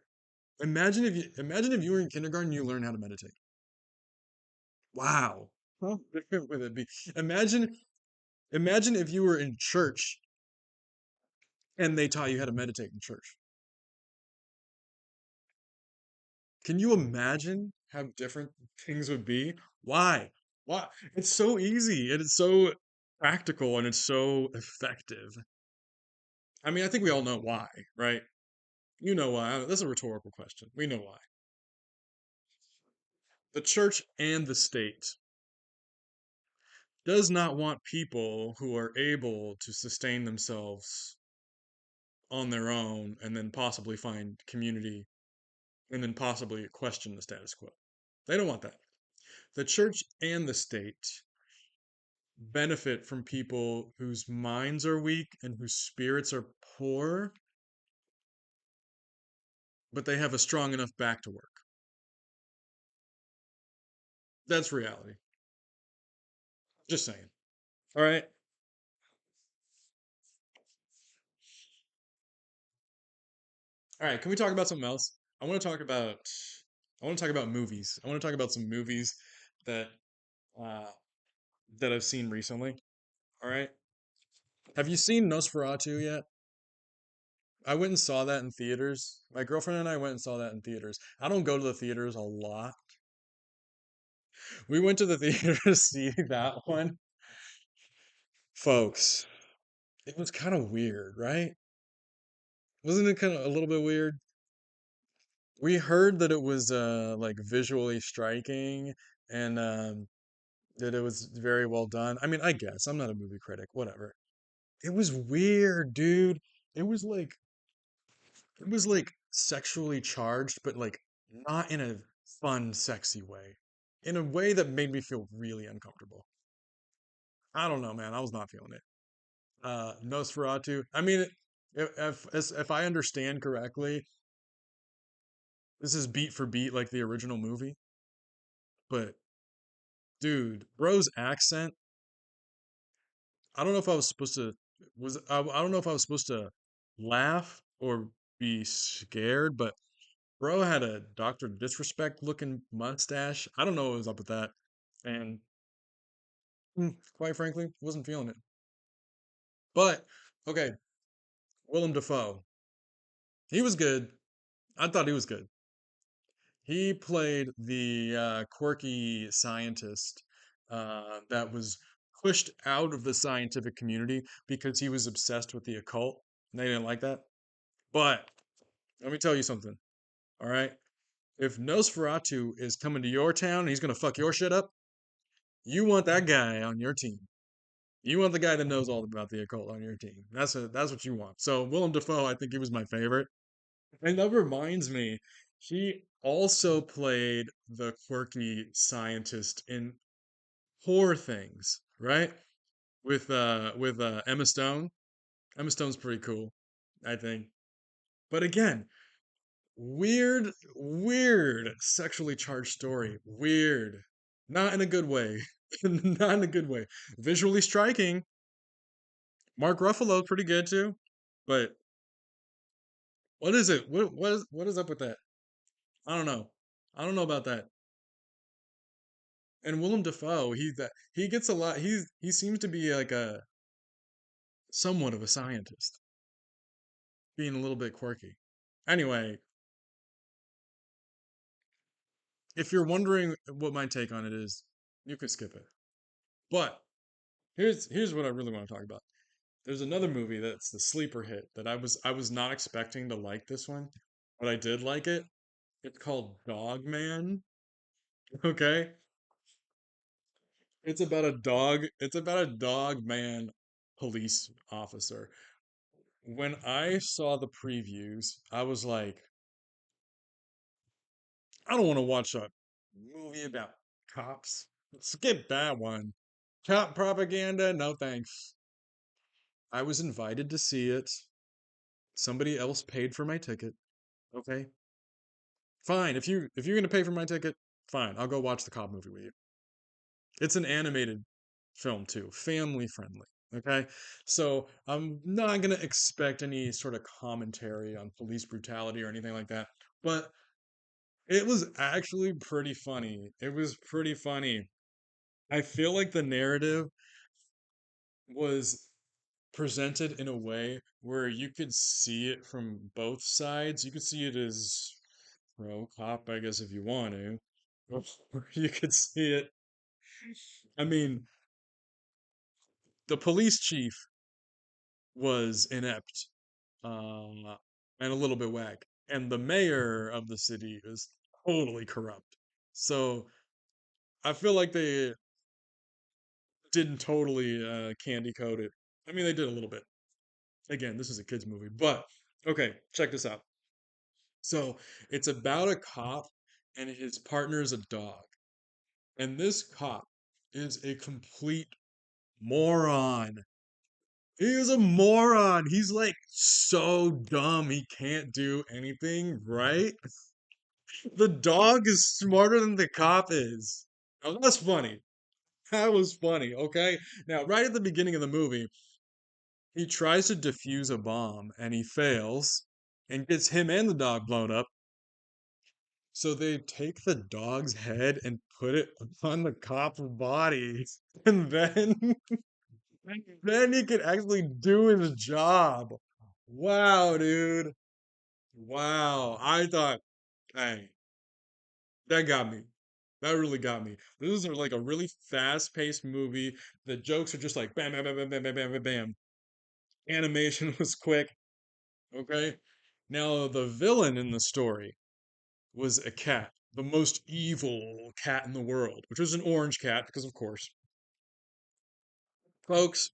Imagine if you were in kindergarten and you learned how to meditate. Wow. How different would it be? Imagine if you were in church and they taught you how to meditate in church. Can you imagine how different things would be? Why? Why? It's so easy and it's so practical and it's so effective. I mean, I think we all know why, right? You know why. That's a rhetorical question. We know why. The church and the state does not want people who are able to sustain themselves on their own and then possibly find community and then possibly question the status quo. They don't want that. The church and the state benefit from people whose minds are weak and whose spirits are poor, but they have a strong enough back to work. That's reality. Just saying. All right. All right. Can we talk about something else? I want to talk about I want to talk about movies. I want to talk about some movies that uh that I've seen recently. All right. Have you seen Nosferatu yet? I went and saw that in theaters. My girlfriend and I went and saw that in theaters. I don't go to the theaters a lot. We went to the theater to see that one. Folks, it was kind of weird, right? Wasn't it kind of a little bit weird? We heard that it was like visually striking and that it was very well done. I mean, I guess I'm not a movie critic, whatever. It was weird, dude. It was like it was like sexually charged, but like not in a fun, sexy way. In a way that made me feel really uncomfortable. I don't know, man. I was not feeling it. Nosferatu. I mean, if I understand correctly, this is beat for beat like the original movie. But dude, bro's accent. I don't know if I was supposed to I don't know if I was supposed to laugh or be scared, but bro had a Dr. Disrespect looking mustache. I don't know what was up with that. And quite frankly, wasn't feeling it. But okay, Willem Dafoe. He was good. I thought he was good. He played the quirky scientist that was pushed out of the scientific community because he was obsessed with the occult. And they didn't like that. But let me tell you something. All right. If Nosferatu is coming to your town and he's going to fuck your shit up, you want that guy on your team. You want the guy that knows all about the occult on your team. That's what you want. So Willem Dafoe, I think he was my favorite. And that reminds me, he also played the quirky scientist in Poor Things, right? With Emma Stone. Emma Stone's pretty cool, I think. But again, weird sexually charged story. Weird. Not in a good way. Not in a good way. Visually striking. Mark Ruffalo's pretty good too. But what is it? What is up with that? I don't know. I don't know about that. And Willem Dafoe, he gets a lot. He seems to be like a somewhat of a scientist, being a little bit quirky. Anyway, if you're wondering what my take on it is, you could skip it. But here's what I really want to talk about. There's another movie that's the sleeper hit that I was not expecting to like this one, but I did like it. It's called Dog Man. Okay, it's about a dog. It's about a dog man police officer. When I saw the previews, I was like, I don't want to watch a movie about cops. Skip that one. Cop propaganda? No thanks. I was invited to see it. Somebody else paid for my ticket. Okay. Fine. If you're gonna pay for my ticket, fine. I'll go watch the cop movie with you. It's an animated film too, family friendly. Okay. So I'm not gonna expect any sort of commentary on police brutality or anything like that. But it was actually pretty funny. It was pretty funny. I feel like the narrative was presented in a way where you could see it from both sides. You could see it as pro cop, I guess, if you want to. Or you could see it. I mean, the police chief was inept and a little bit whack, and the mayor of the city is totally corrupt. So I feel like they didn't totally candy coat it. I mean, they did a little bit. Again, this is a kids movie, but okay, check this out. So it's about a cop and his partner is a dog, and this cop is a complete moron. He is a moron. He's like so dumb he can't do anything right. The dog is smarter than the cop is. Now that's funny. That was funny, okay? Now, right at the beginning of the movie, he tries to defuse a bomb and he fails and gets him and the dog blown up. So they take the dog's head and put it on the cop's body. And then then he could actually do his job. Wow, dude. Wow. I thought, hey, that got me. That really got me. This is like a really fast-paced movie. The jokes are just like bam, bam, bam, bam, bam, bam, bam, bam, bam. Animation was quick. Okay. Now, the villain in the story was a cat, the most evil cat in the world, which was an orange cat, because of course. Folks,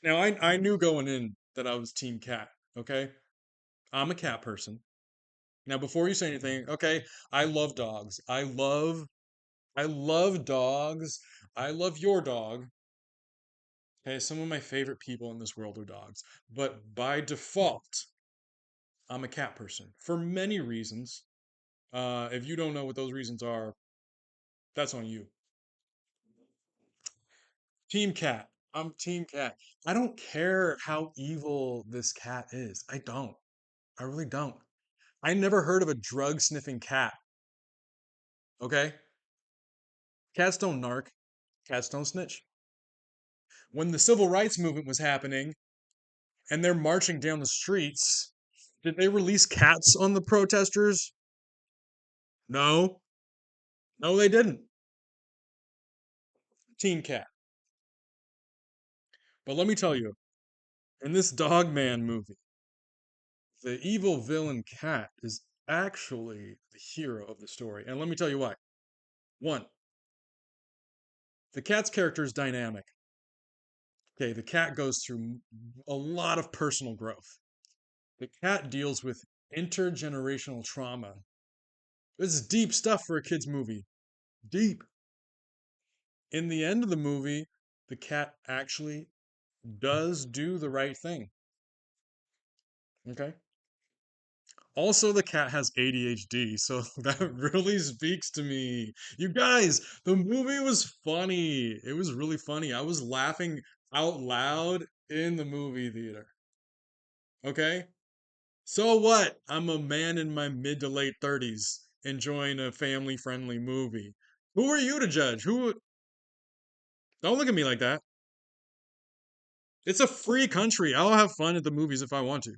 now I knew going in that I was Team Cat, okay? I'm a cat person. Now, before you say anything, okay, I love dogs. I love dogs. I love your dog. Okay, some of my favorite people in this world are dogs. But by default, I'm a cat person for many reasons. If you don't know what those reasons are, that's on you. Team cat. I'm team cat. I don't care how evil this cat is. I don't. I really don't. I never heard of a drug sniffing cat. Okay? Cats don't narc. Cats don't snitch. When the civil rights movement was happening and they're marching down the streets, did they release cats on the protesters? No. No, they didn't. Team cat. But let me tell you, in this Dogman movie, the evil villain cat is actually the hero of the story. And let me tell you why. One, the cat's character is dynamic. Okay, the cat goes through a lot of personal growth. The cat deals with intergenerational trauma. This is deep stuff for a kid's movie. Deep. In the end of the movie, the cat actually does do the right thing. Okay? Also, the cat has ADHD, so that really speaks to me. You guys, the movie was funny. It was really funny. I was laughing out loud in the movie theater. Okay? So what? I'm a man in my mid to late 30s enjoying a family friendly movie. Who are you to judge? Don't look at me like that. It's a free country. I'll have fun at the movies if I want to.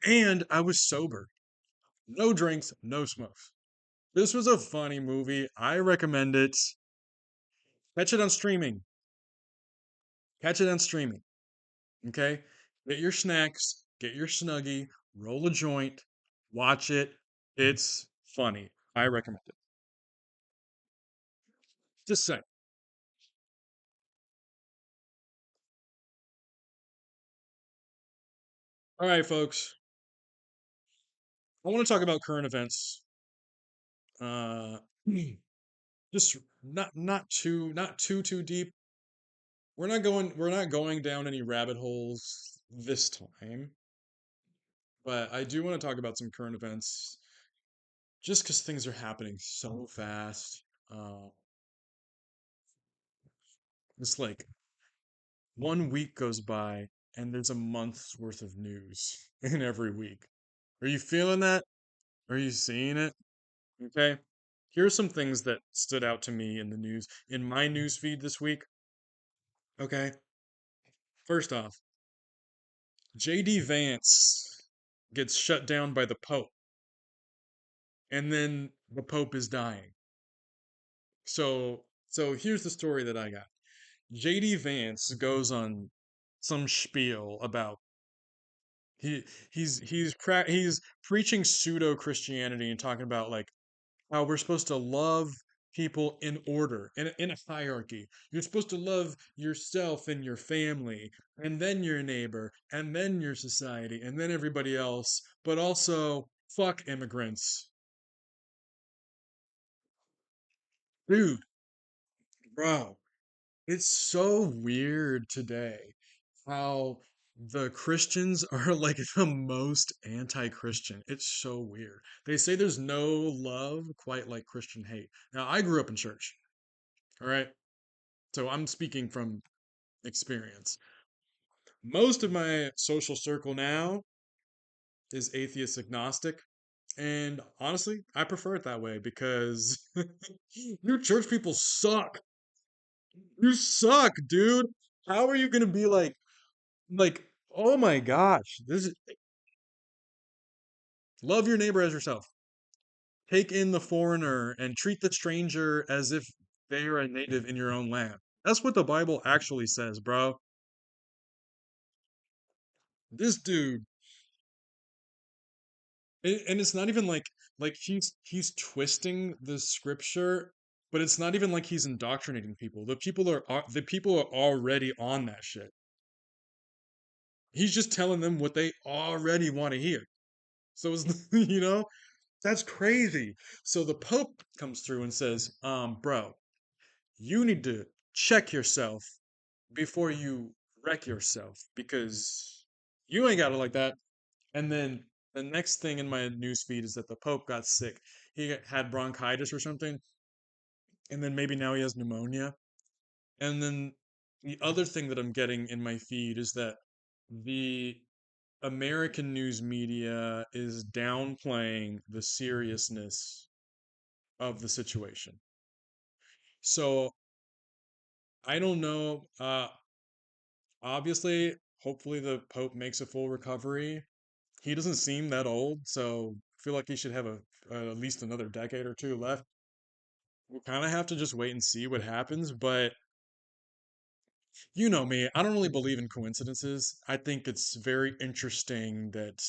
And I was sober. No drinks, no smokes. This was a funny movie. I recommend it. Catch it on streaming. Catch it on streaming. Okay? Get your snacks, get your snuggie, roll a joint, watch it. It's funny. I recommend it. Just saying. All right, folks. I want to talk about current events. Uh, just not too deep. We're not going down any rabbit holes this time, but I do want to talk about some current events just because things are happening so fast. Uh, it's like 1 week goes by and there's a month's worth of news in every week. Are you feeling that? Are you seeing it? Okay. Here's some things that stood out to me in the news in my news feed this week. Okay. First off, JD Vance gets shut down by the Pope, and then the Pope is dying. So here's the story that I got. JD Vance goes on some spiel about he he's preaching pseudo Christianity and talking about like how we're supposed to love people in order, in a hierarchy. You're supposed to love yourself and your family, and then your neighbor, and then your society, and then everybody else, but also fuck immigrants. Dude, bro, it's so weird today how the Christians are like the most anti-Christian. It's so weird. They say there's no love quite like Christian hate. Now, I grew up in church, all right? So I'm speaking from experience. Most of my social circle now is atheist agnostic. And honestly, I prefer it that way because you church people suck. You suck, dude. How are you gonna be like, oh my gosh, this is love your neighbor as yourself. Take in the foreigner and treat the stranger as if they are a native in your own land. That's what the Bible actually says, bro. This dude, and it's not even like he's twisting the scripture, but it's not even like he's indoctrinating people. The people are already on that shit. He's just telling them what they already want to hear. So it's that's crazy. So the Pope comes through and says, bro, you need to check yourself before you wreck yourself because you ain't got it like that. And then the next thing in my news feed is that the Pope got sick. Had bronchitis or something, and then maybe now he has pneumonia. And then the other thing that I'm getting in my feed is that the American news media is downplaying the seriousness of the situation. So I don't know. Obviously, hopefully the Pope makes a full recovery. He doesn't seem that old, so I feel like he should have at least another decade or two left. We'll kind of have to just wait and see what happens, but you know me, I don't really believe in coincidences. I think it's very interesting that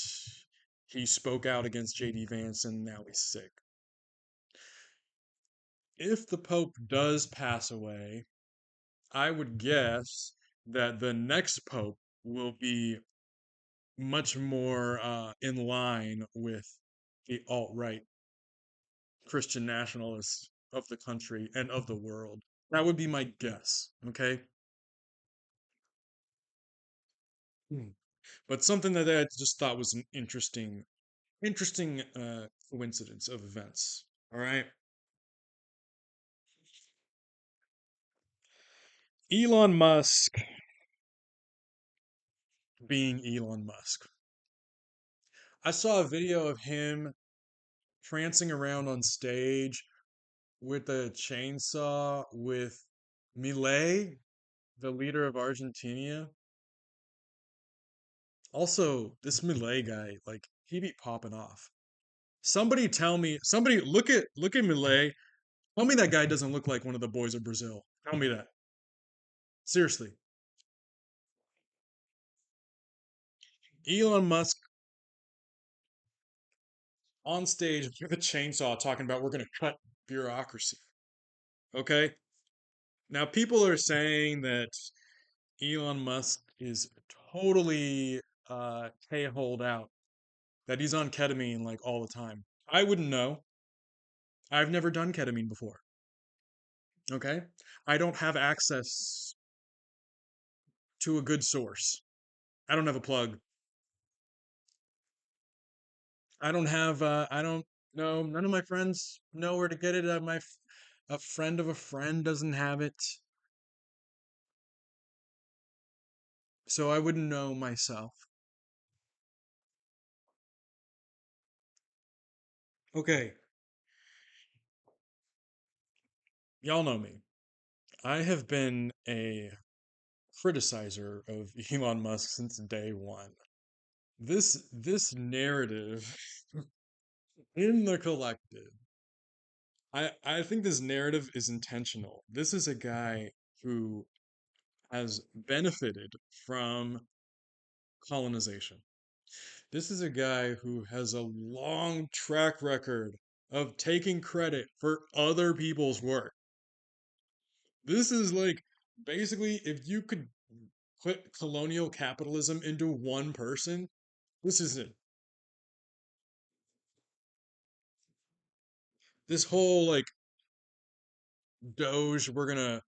he spoke out against JD Vance and now he's sick. If the Pope does pass away, I would guess that the next Pope will be much more in line with the alt right Christian nationalists of the country and of the world. That would be my guess. Okay. Hmm. But something that I just thought was an interesting coincidence of events. All right. Elon Musk being Elon Musk. I saw a video of him prancing around on stage with a chainsaw with Milei, the leader of Argentina. Also, this Milei guy, like, he be popping off. Somebody look at Millet. Tell me that guy doesn't look like one of the boys of Brazil. Tell me that. Seriously. Elon Musk on stage with a chainsaw talking about we're gonna cut bureaucracy. Okay? Now people are saying that Elon Musk is totally holed out, that he's on ketamine like all the time. I wouldn't know. I've never done ketamine before. Okay? I don't have access to a good source. I don't have a plug. I don't know. None of my friends know where to get it. A friend of a friend doesn't have it. So I wouldn't know myself. Okay. Y'all know me. I have been a criticizer of Elon Musk since day one. This narrative in the collective, I think this narrative is intentional. This is a guy who has benefited from colonization. This is a guy who has a long track record of taking credit for other people's work. This is like basically if you could put colonial capitalism into one person, this is it. This whole like Doge, we're gonna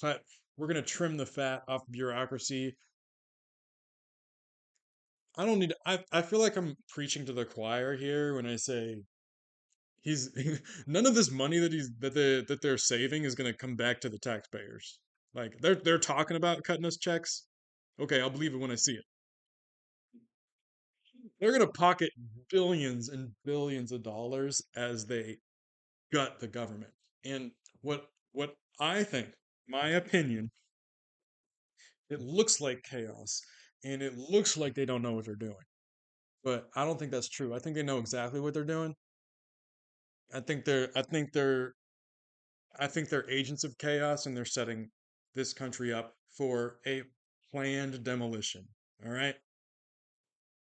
cut we're gonna trim the fat off bureaucracy. I feel like I'm preaching to the choir here when I say he's none of this money that they're saving is going to come back to the taxpayers. Like they're talking about cutting us checks. Okay, I'll believe it when I see it. They're going to pocket billions and billions of dollars as they gut the government. And what I think My opinion, it looks like chaos and it looks like they don't know what they're doing. But I don't think that's true. I think they know exactly what they're doing. I think they're agents of chaos and they're setting this country up for a planned demolition. All right?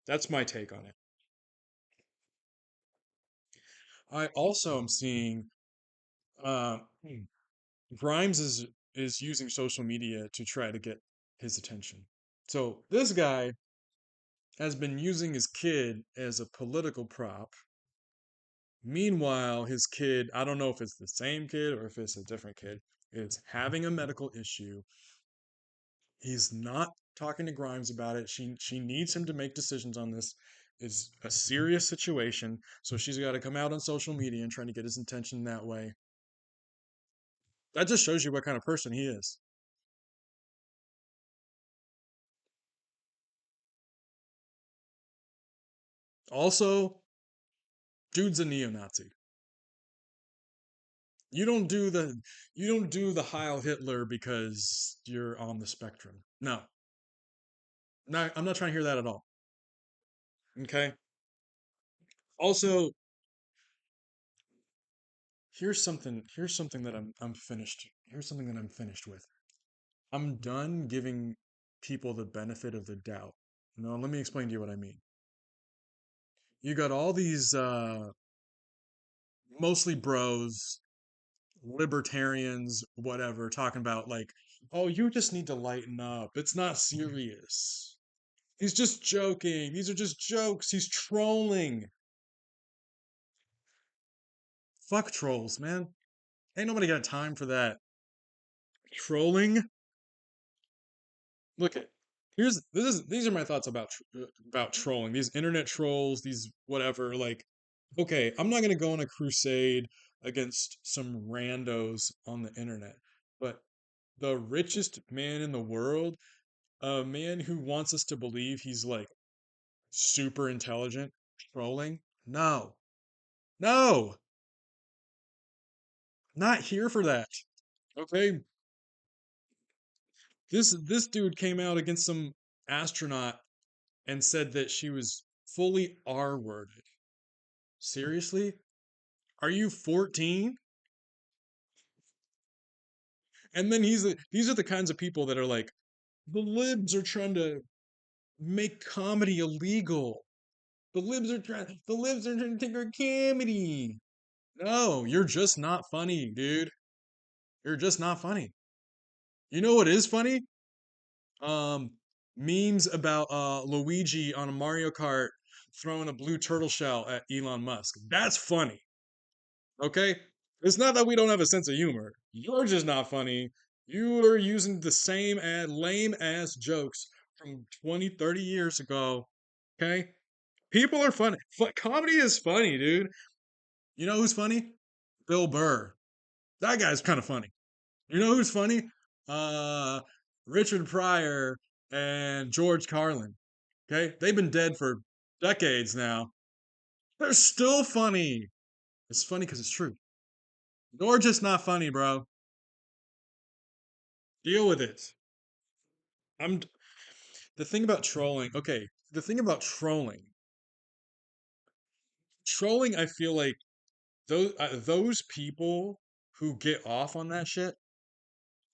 That's my take on it. I also am seeing uh, Grimes is using social media to try to get his attention. So this guy has been using his kid as a political prop. Meanwhile, his kid, I don't know if it's the same kid or if it's a different kid, is having a medical issue. He's not talking to Grimes about it. She needs him to make decisions on this. It's a serious situation, so she's got to come out on social media and trying to get his attention that way. That just shows you what kind of person he is. Also, dude's a neo-Nazi. You don't do the you don't do the Heil Hitler because you're on the spectrum. No, no, I'm not trying to hear that at all. Okay. Also, here's something that I'm finished. Here's something that I'm finished with. I'm done giving people the benefit of the doubt. No, let me explain to you what I mean. You got all these mostly bros, libertarians, whatever, talking about like, oh, you just need to lighten up. It's not serious. He's just joking. These are just jokes. He's trolling. Fuck trolls, man. Ain't nobody got time for that. Trolling? Look at these are my thoughts about trolling. These internet trolls, these whatever. Like, okay, I'm not gonna go on a crusade against some randos on the internet, but the richest man in the world, a man who wants us to believe he's like super intelligent, trolling? No, no, not here for that. Okay, this dude came out against some astronaut and said that she was fully R-worded. Seriously? Are you 14? And then these are the kinds of people that are like, the libs are trying to make comedy illegal. The libs are trying to take our comedy. No, you're just not funny, dude. You're just not funny. You know what is funny? Um, Memes about Luigi on a Mario Kart throwing a blue turtle shell at Elon Musk. That's funny. Okay? It's not that we don't have a sense of humor. You're just not funny. You are using the same lame ass jokes from 20, 30 years ago. Okay? People are funny. Comedy is funny, dude. You know who's funny? Bill Burr. That guy's kind of funny. You know who's funny? Uh, Richard Pryor and George Carlin. Okay? They've been dead for decades now. They're still funny. It's funny because it's true. You're just not funny, bro. Deal with it. I'm the thing about trolling. Okay, the thing about trolling. I feel like those people who get off on that shit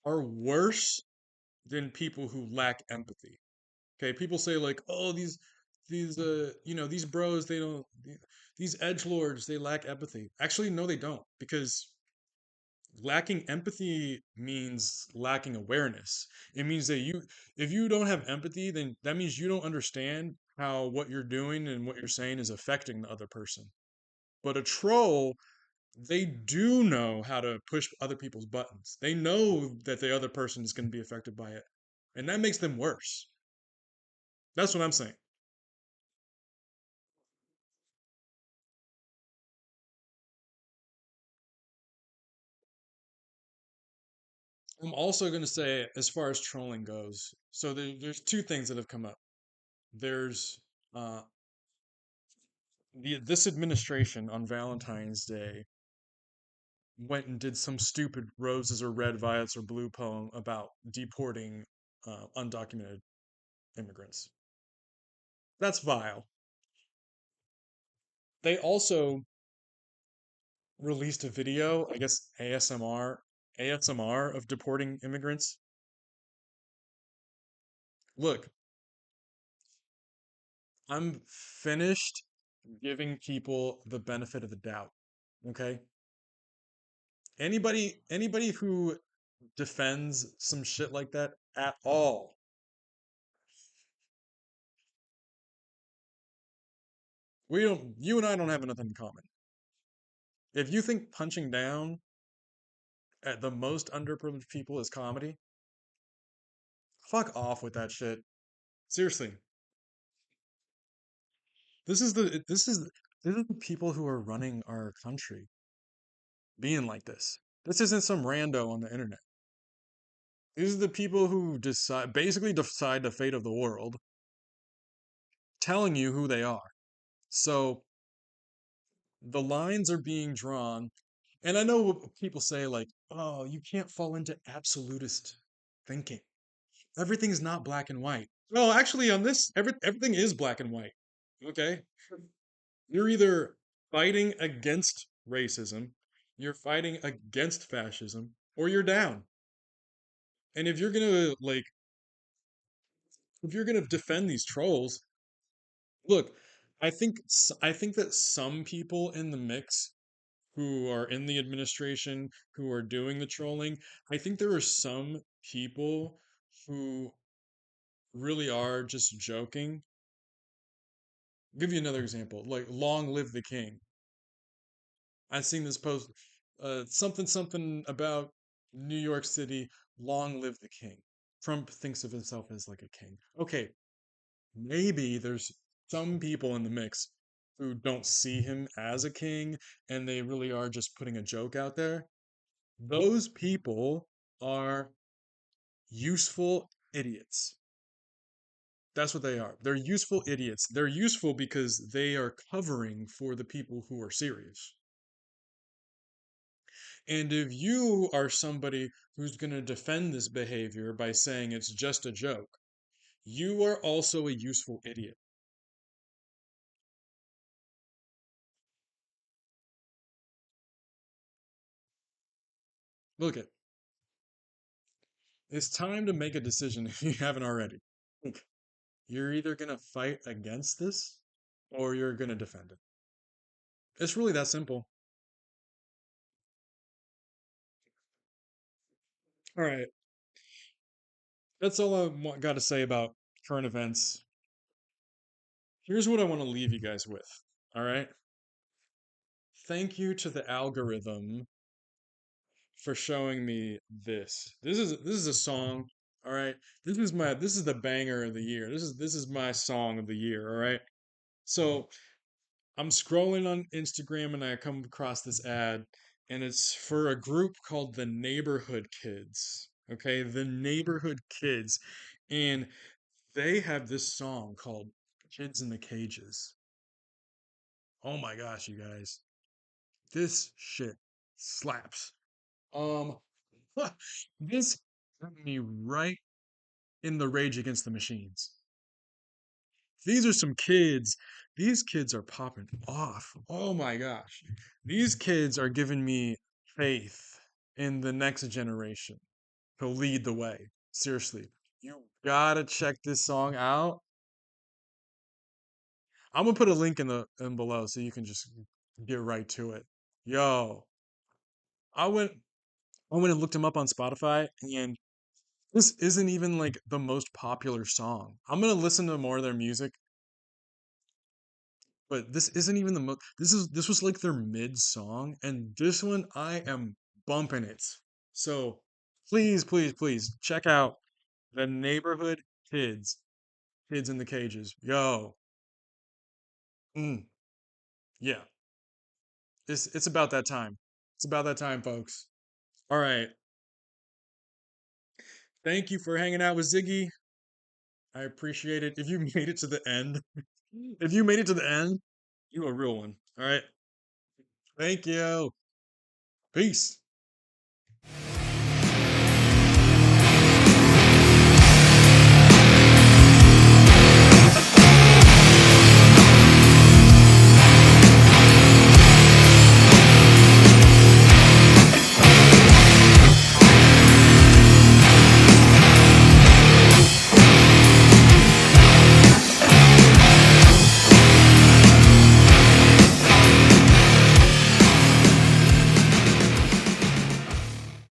are worse than people who lack empathy. Okay, people say like, oh, these bros, they don't. These edge lords, they lack empathy. Actually, no, they don't, because lacking empathy means lacking awareness. It means that if you don't have empathy, then that means you don't understand how what you're doing and what you're saying is affecting the other person. But a troll, they do know how to push other people's buttons. They know that the other person is going to be affected by it. And that makes them worse. That's what I'm saying. I'm also going to say, as far as trolling goes, so there's two things that have come up. There's uh, this administration on Valentine's Day went and did some stupid roses or red violets or blue poem about deporting undocumented immigrants. That's vile. They also released a video, I guess ASMR of deporting immigrants. Look, I'm finished giving people the benefit of the doubt. Okay? Anybody who defends some shit like that at all, we don't you and I don't have nothing in common. If you think punching down at the most underprivileged people is comedy, fuck off with that shit. Seriously. This is the this is These are the people who are running our country being like this. This isn't some rando on the internet. These are the people who decide the fate of the world, telling you who they are. So the lines are being drawn, and I know what people say like, "Oh, you can't fall into absolutist thinking. Everything's not black and white." Well, actually, on this, everything is black and white. Okay, you're either fighting against racism, you're fighting against fascism, or you're down. And if you're gonna defend these trolls, look, I think that some people in the mix who are in the administration who are doing the trolling, I think there are some people who really are just joking. I'll give you another example, like "Long live the king." I've seen this post, something something about New York City. Long live the king. Trump thinks of himself as like a king. Okay, maybe there's some people in the mix who don't see him as a king and they really are just putting a joke out there. Those people are useful idiots. That's what they are. They're useful idiots. They're useful because they are covering for the people who are serious. And if you are somebody who's going to defend this behavior by saying it's just a joke, you are also a useful idiot. Look it. It's time to make a decision if you haven't already. Look, you're either going to fight against this or you're going to defend it. It's really that simple. All right. That's all got to say about current events. Here's what I want to leave you guys with. All right. Thank you to the algorithm for showing me this. This is a song. All right. This is the banger of the year. This is my song of the year. All right. So I'm scrolling on Instagram and I come across this ad, and it's for a group called the Neighborhood Kids. Okay, the Neighborhood Kids, and they have this song called "Kids in the Cages." Oh my gosh, you guys, this shit slaps. Um, this got me right in the Rage Against the Machines. These are some kids. These kids are popping off. Oh my gosh. These kids are giving me faith in the next generation to lead the way. Seriously. You gotta check this song out. I'm gonna put a link in below so you can just get right to it. Yo, I went I went and looked him up on Spotify, and this isn't even like the most popular song. I'm gonna listen to more of their music, but this isn't even the most. This was like their mid song, and this one I am bumping it. So please, please, please check out the Neighborhood Kids, Kids in the Cages. Yo, mm, yeah, it's about that time. It's about that time, folks. All right, thank you for hanging out with Ziggy. I appreciate it. If you made it to the end, if you made it to the end, you a real one. All right, thank you. Peace.